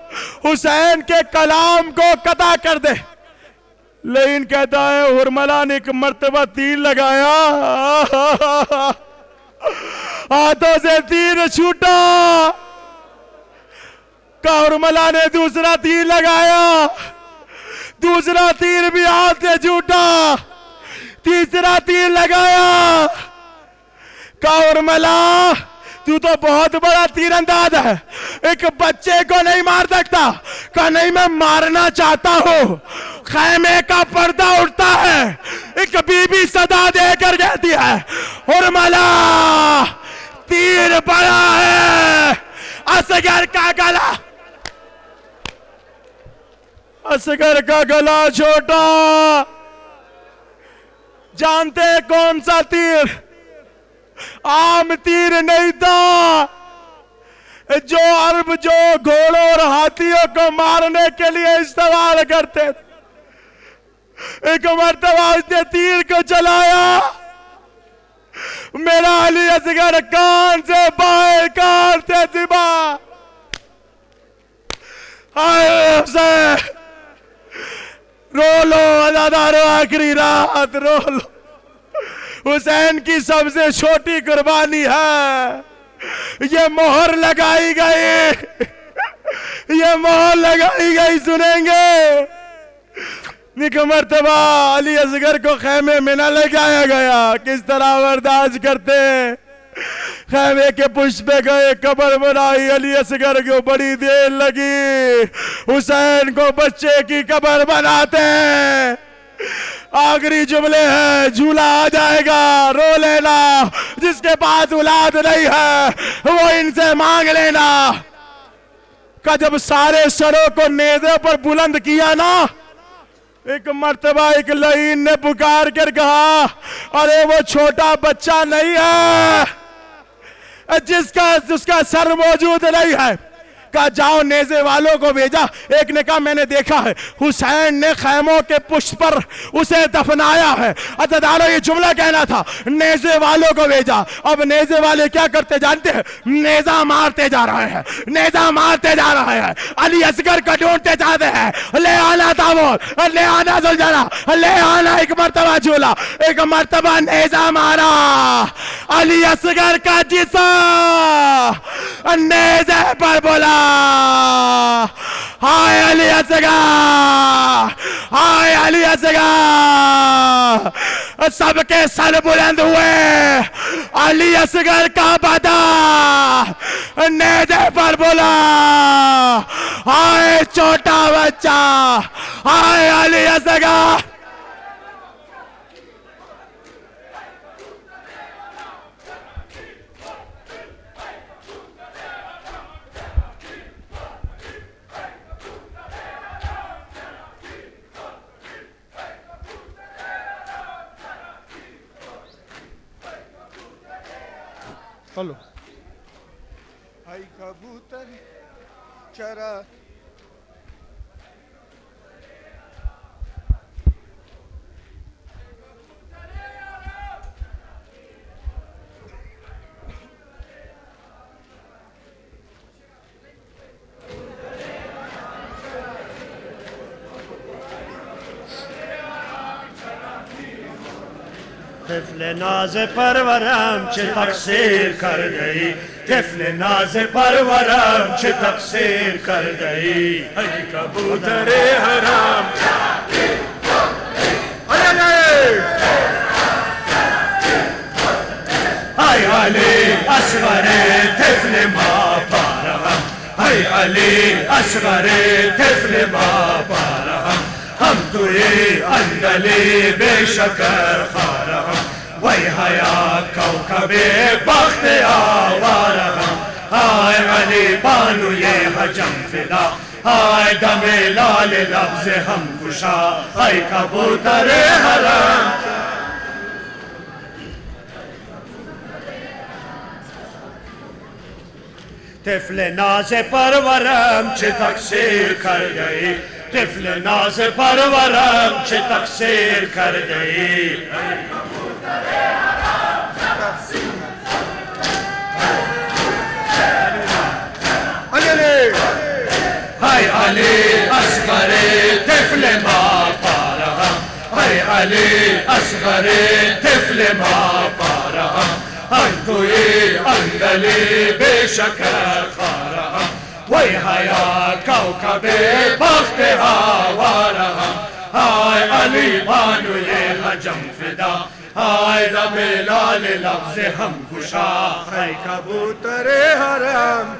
حسین کے کلام کو قطع کر دے۔ لیکن کہتا ہے حرملہ نے ایک مرتبہ تیر لگایا، ہاتھوں سے تیر چھوٹا، کہا حرملہ نے دوسرا تیر لگایا، دوسرا تیر بھی ہاتھ سے چھوٹا، تیسرا تیر لگایا، کہا حرملہ تو تو بہت بڑا تیر انداز ہے، ایک بچے کو نہیں مار سکتا۔ کہا نہیں میں مارنا چاہتا ہوں۔ خیمے کا پردہ اٹھتا ہے، ایک بی بی صدا دے کر کہتی ہے حرملہ تیر بڑا ہے، اصغر کا گلا اصغر کا گلا چھوٹا، جانتے کون سا تیر؟ عام تیر نہیں تھا، جو عرب جو گھوڑوں اور ہاتھیوں کو مارنے کے لیے استعمال کرتے تھے۔ ایک مرتبہ اس نے تیر کو چلایا، میرا علی اصغر کان سے باہر کان سے زبا، آئے حسین رو لو عزادارو، آخری رات رو لو، حسین کی سب سے چھوٹی قربانی ہے، یہ مہر لگائی گئی، یہ مہر لگائی گئی، سنیں گے۔ ایک مرتبہ علی اصغر کو خیمے میں نہ لگایا گیا، کس طرح برداشت کرتے؟ خیمے کے پشت پہ گئے، قبر بنائی، علی اصغر کو بڑی دیر لگی، حسین کو بچے کی قبر بناتے ہیں۔ آخری جملے ہیں، جھولا آ جائے گا رو لینا، جس کے پاس اولاد نہیں ہے وہ ان سے مانگ لینا۔ کہ جب سارے سروں کو نیزے پر بلند کیا نا، ایک مرتبہ ایک لعین نے پکار کر کہا، ارے وہ چھوٹا بچہ نہیں ہے جس کا سر موجود نہیں ہے، کہا جاؤ نیزے والوں کو بھیجا۔ ایک نے کہا میں نے دیکھا ہے حسین نے خیموں کے پشت پر اسے دفنایا ہے۔ عزادارو یہ جملہ کہنا تھا، نیزے والوں کو بھیجا۔ اب نیزے والے کیا کرتے جانتے ہیں؟ نیزہ مارتے جا رہے ہیں، نیزہ مارتے جا رہے ہیں، علی اصغر کو ڈھونڈتے جاتے ہیں، لے آنا تابوت، لے آنا زلجلہ، لے آنا۔ ایک مرتبہ جھولا، ایک مرتبہ نیزہ مارا، علی اصغر کا جسم نیزے پر بولا، ہائے علی اصغر، ہائے علی اصغر۔ سب کے سر بلند ہوئے، علی اصغر کا بدن نیزے پر بولا، ہائے چھوٹا بچہ، ہائے علی اصغر۔ چلو آئی کبوتر چرا، طفل ناز پرورم چه تقصیر کرده‌ای، طفل ناز پرورم چه تقصیر کرده‌ای، ای کبوتر حرام ای علی اصغر طفل ما پارم، ای علی اصغر طفل ما پارم، ہم توی اندلی بے شکر خارم، وی حیا کوکب بخت آوارم، آئے علی بانوی حجم فدا، آئے دم لال لفظ ہم کشا، آئے کبوتر حرم۔ طفل ناز پرورم چه تقصیر کرده‌ای، طفل ناز پرورم چه تقصیر کرده‌ای، ای علی اصغر طفل ما پارم، ای علی اصغر طفل ما پارم، ہم توی اندلی بے شکر خارم، وی حیا کوکب بخت آوارم، آئے علی بانوی حجم فدا، آئے دم لال لفظ ہم کشا، ای کبوتر حرم۔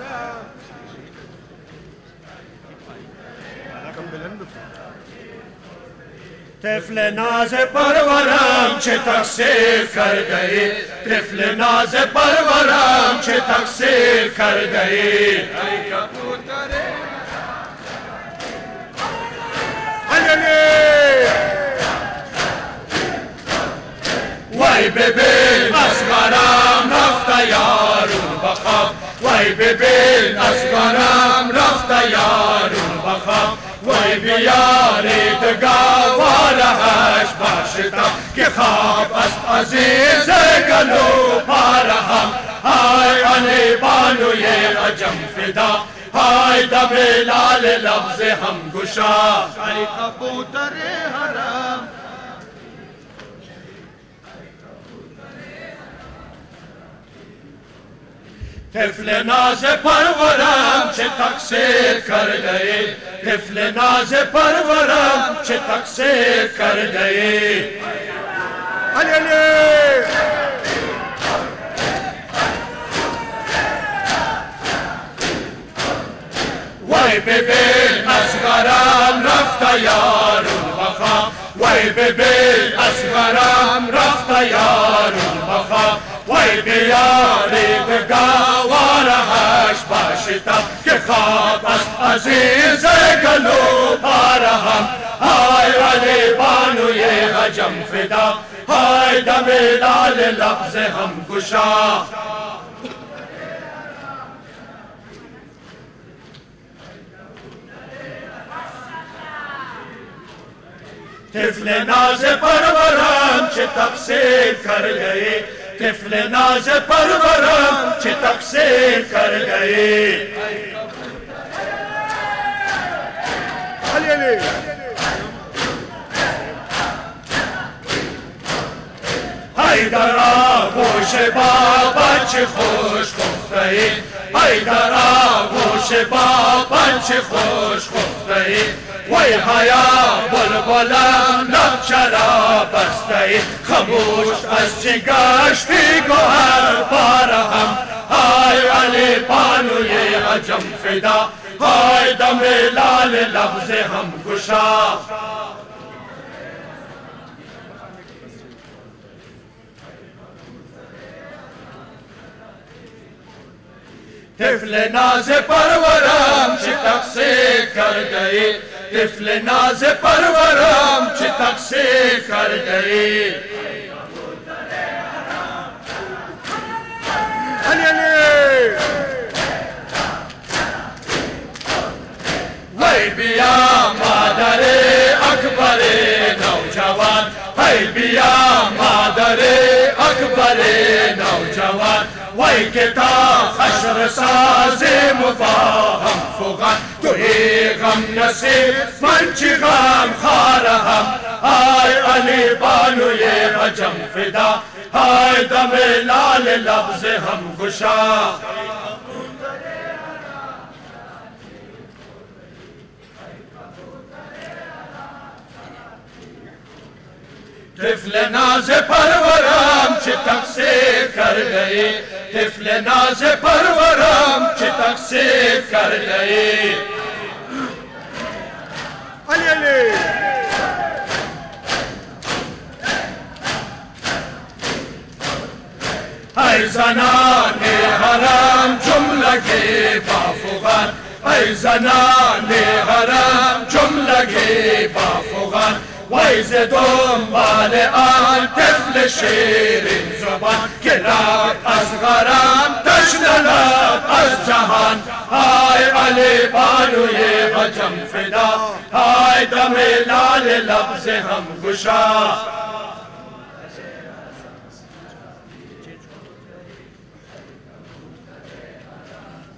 طفل ناز پرورم چه تقصیر کرده‌ای، طفل ناز پرورم چه تقصیر کرده‌ای، ای کبوتر وای ببین اصغرم رفت یارون بخواب وای ببین اصغرم رفت یارون بخواب وای بیارید گوارهش باشتا که خواب است عزیز گلو پارهم های علی بانوی عجم فدا های دم لال لفظ هم گشا ای کبوتر حرم طفل ناز پرورم چه تقصیر کرده ای طفل ناز پرورم چه تقصیر کرده ای علی علی وای ببین اصغرم رفت یارون بخواب وای ببین اصغرم رفت یارون بخواب وای بیارید گوارهش باشتا که خواب است عزیز گلو پارهم های علی بانوی عجم فدا های دم لال لفظ هم گشا طفل ناز پرورم چه تقصیر کرده طفل ناز پرورم چه تقصیر کرده علی علی ای در آغوش بابا چه خوش خفته ای ای در آغوش بابا چه خوش خفته ای وای حیا بلبلم لب چرا بسته ای خموش از چه گشتی گوهر بارهم های علی بانوی عجم فدا های دم لال لفظ هم گشا طفل ناز پرورم چه تقصیر کرده ای طفل ناز پرورم چه تقصیر کرده ای علی علی وای بیا مادر اکبر نوجوان وای بیا مادر اکبر نوجوان وای که تا حشر ساز مفاهم فغان توی غم نصیب من چی غم خارهم های علی بانوی عجم فدا های دم لال لفظ هم گشا طفل ناز پرورم چه تقصیر کرده ای طفل ناز پرورم چه تقصیر کرده ای علی علی ای زنان حرم جملگی بافغان ای زنان حرم جملگی بافغان وای ز دنبال آن طفل شیرین زبان که لب از غرام تشنه لب از جهان های علی بانوی عجم فدا های دم لال لفظ هم گشا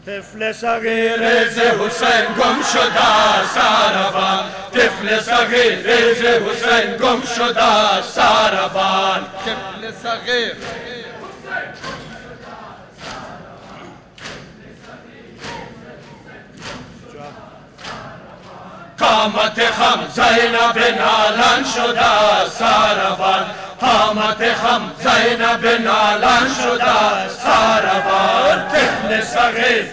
طفل صغیر ز حسین گم شده ساربان طفل صغیر ز حسین گم شده ساربان طفل صغیر قامت خم زینب نالان شده ساربان قامت خم زینب نالان شده ساربان طفل صغیر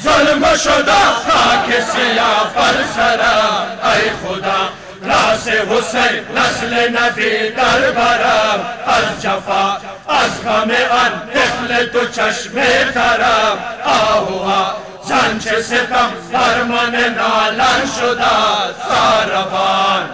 ظلم شده خاک سیاه بر سرم ای خدا راس حسین نسل نبی در برم از جفا از غم آن طفل تو چشم ترم آهوها زنچه ستم فرمان نالان شده ساربان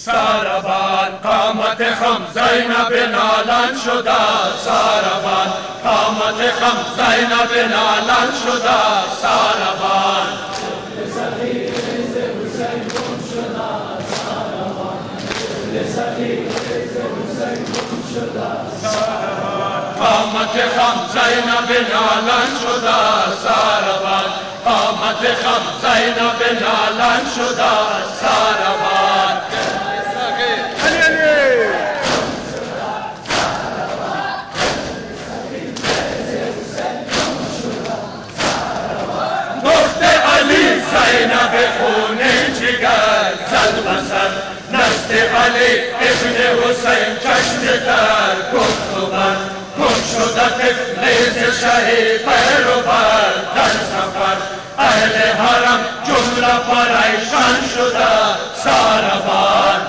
ساربان قامت خم زینب نالان شده ساربان قامت خم زینب نالان شده ساربان قامت خم زینب نالان شده ساربان قامت خم زینب نالان شده ساربان زینب خون جگر زد بسر نزد علی ابن حسین چشم در گفت و من گم شده طفل شهید پیروبر در سفر اهل حرم جمله پریشان شده ساربان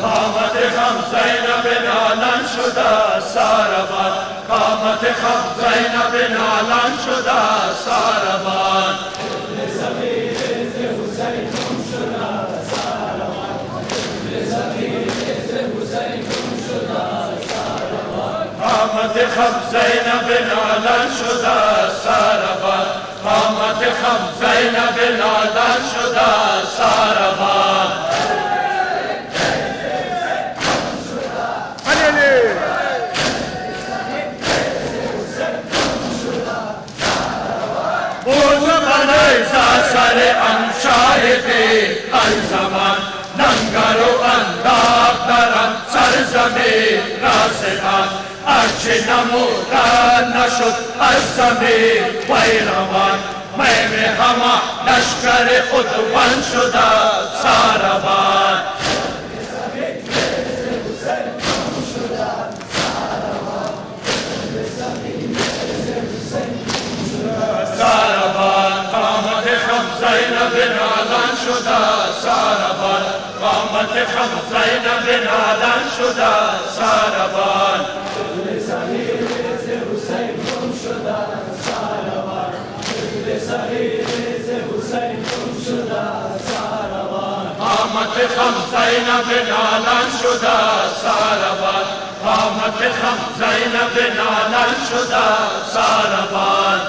قامت خم زینب نالان شده ساربان قامت خم زینب نالان شده ساربان قامت خم زینب نالان شده ساربان قامت خم زینب نالان شده ساربان سر شاهدی الزمان ننگر و انداخت درم سرزمین راسدان هرچی نمودن نشد از زمین بیروان میم همه لشکر خودوان شده ساربان زینب نالان شده ساربان قامت خم زینب نالان شده ساربان قامت خم زینب نالان شده ساربان قامت خم زینب نالان شده ساربان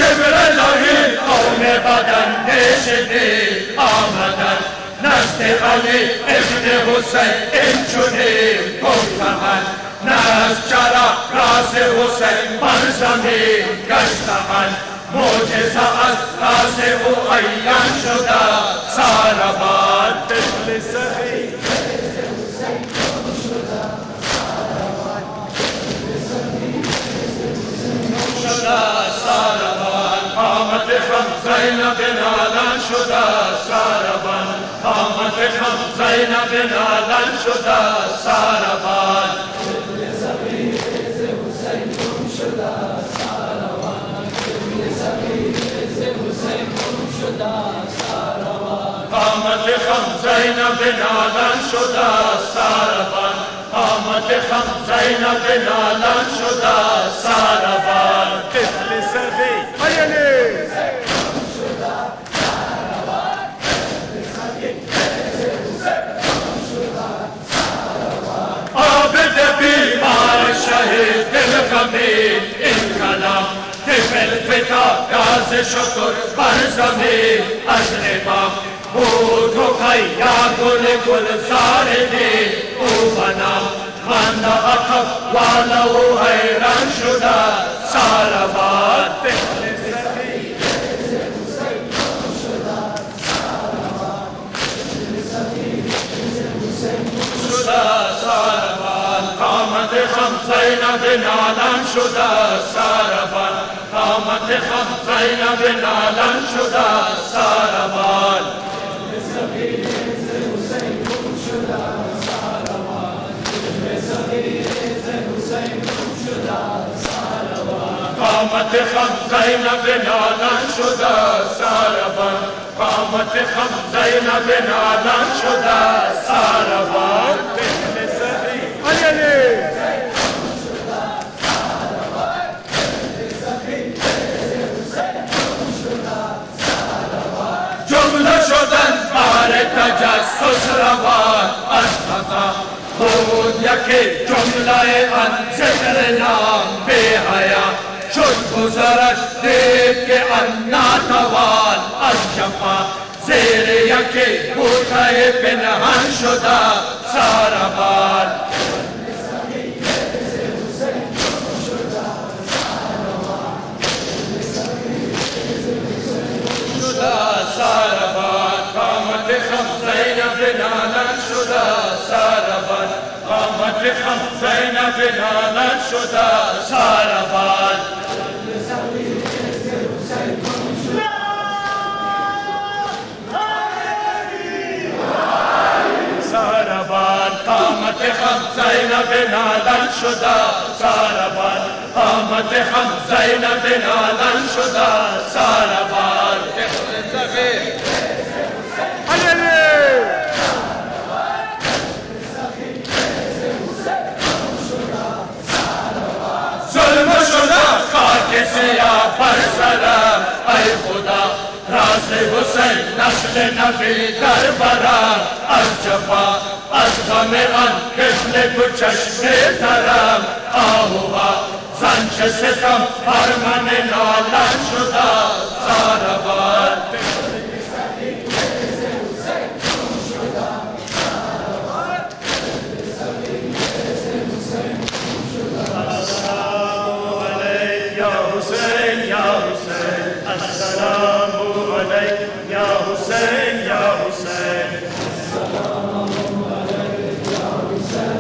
شبر الهی قوم بدن نشدی آمدن نزد علی ابن حسین این چنین گفتند نزد چرا راز حسین بر زمین گشتند معجزه از راز او عیان شده ساربان طفل صغیر قامت خم زینب نالان شده ساربان قامت خم زینب نالان شده ساربان قامت خم زینب نالان شده ساربان قامت خم زینب نالان شده ساربان طفل صغیر عابد بیمار شهید دل غمین این کلام طفل فتا راز شکر بر زمین از امام بود و قیا گل گلزار دی او بنام خواند عقب والا و حیران شده ساربان شده ساربان زینب نالم شده ساربان قامت خم زینب نالم شده ساربان قامت خم زینب نالم شده ساربان قامت خم زینب نالم شده ساربان جمله شدن بار تجسس روان از خطا بود یکی جمله ان ذکر نام بی حیا شد گذرش دید که ان ناتوان از جفا زیر یکی بوته پنهان شده ساربان ساربان قامت خم زینب نالم شده ساربان قامت خم زینب نالم شده ساربان ساربان قامت خم زینب نالم شده ساربان قامت خم زینب نالم شده ساربان ظلم شده خاک سیاه بر سرم ای خدا راز حسین نسل نبی در برم از جفا از غم آن کشل تو چشم ترم آهوها زنچ ستم بر من نالم شده ساربان السلام عليك يا حسين يا حسين السلام عليك يا حسين يا حسين السلام عليك يا حسين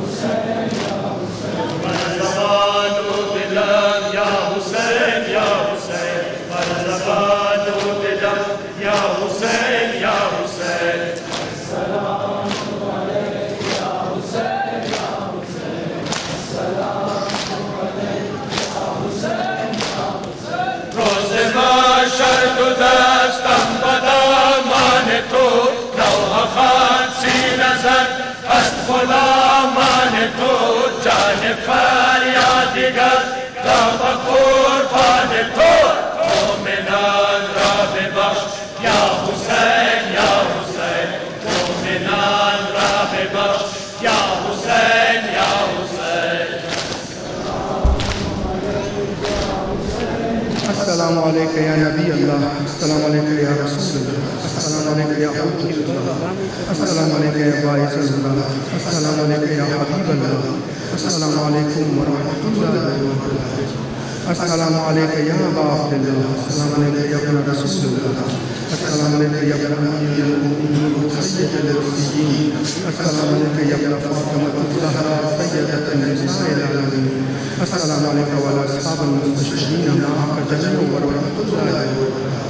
يا حسين والزمان بدم يا حسين يا حسين والزمان بدم يا حسين يا حسين السلام عليك يا حسين يا حسين السلام شرط دستم بدامان تو نوح خان سی نظر است غلامان تو جان فریادگر را به قربان تو مومنان را ببخش یا حسین یا حسین مومنان را ببخش یا حسین یا حسین السلام علیکم یا نبی اللہ السلام علیکم یا رسول اللہ السلام علیکم یا حبیب اللہ السلام علیکم یا باعث اللہ السلام علیکم یا حبیب اللہ السلام علیکم ورحمۃ اللہ وبرکاتہ السلام علیکم یا ابا عبداللہ السلام علیکم یا ابن رسول اللہ السلام علیکم یا ابن امیر المؤمنین سید الرسولین السلام علیکم یا ابن فاطمۃ الزہرا سیدۃ النساء العالمین السلام علیکم وعلی اصحاب المستشہدین معک جميعا ورحمۃ اللہ وبرکاتہ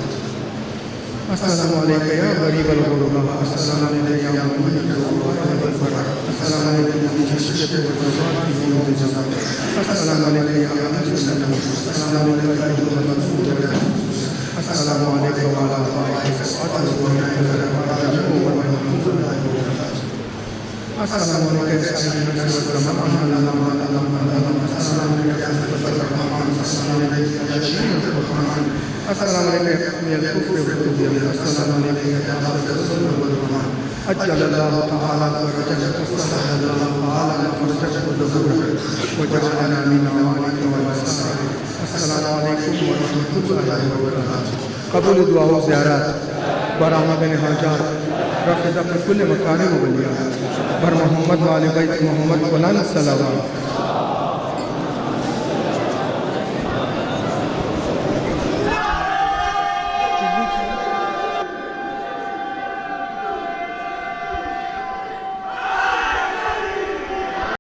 السلام علیکم یا غریب الغرباء السلام علیکم یا ممن السلام علیکم یا مجشد الغرباء فی یوم الجزاء السلام علیکم یا السلام علیکم یا السلام علیکم وعلی آلہ السلام السلام علیکم یا الکفر والطغیان السلام علیکم یا اجل اللہ تعالی فرجك وصلح اللہ تعالی فرجك وجعلنا من عوانك والمسائل السلام علیکم ورحمۃ اللہ وبرکاتہ قبول دعا و زیارات برآمد حاجات رفع دفع كل مكارم وبلیات بر محمد و آل بیت محمد بلند صلوات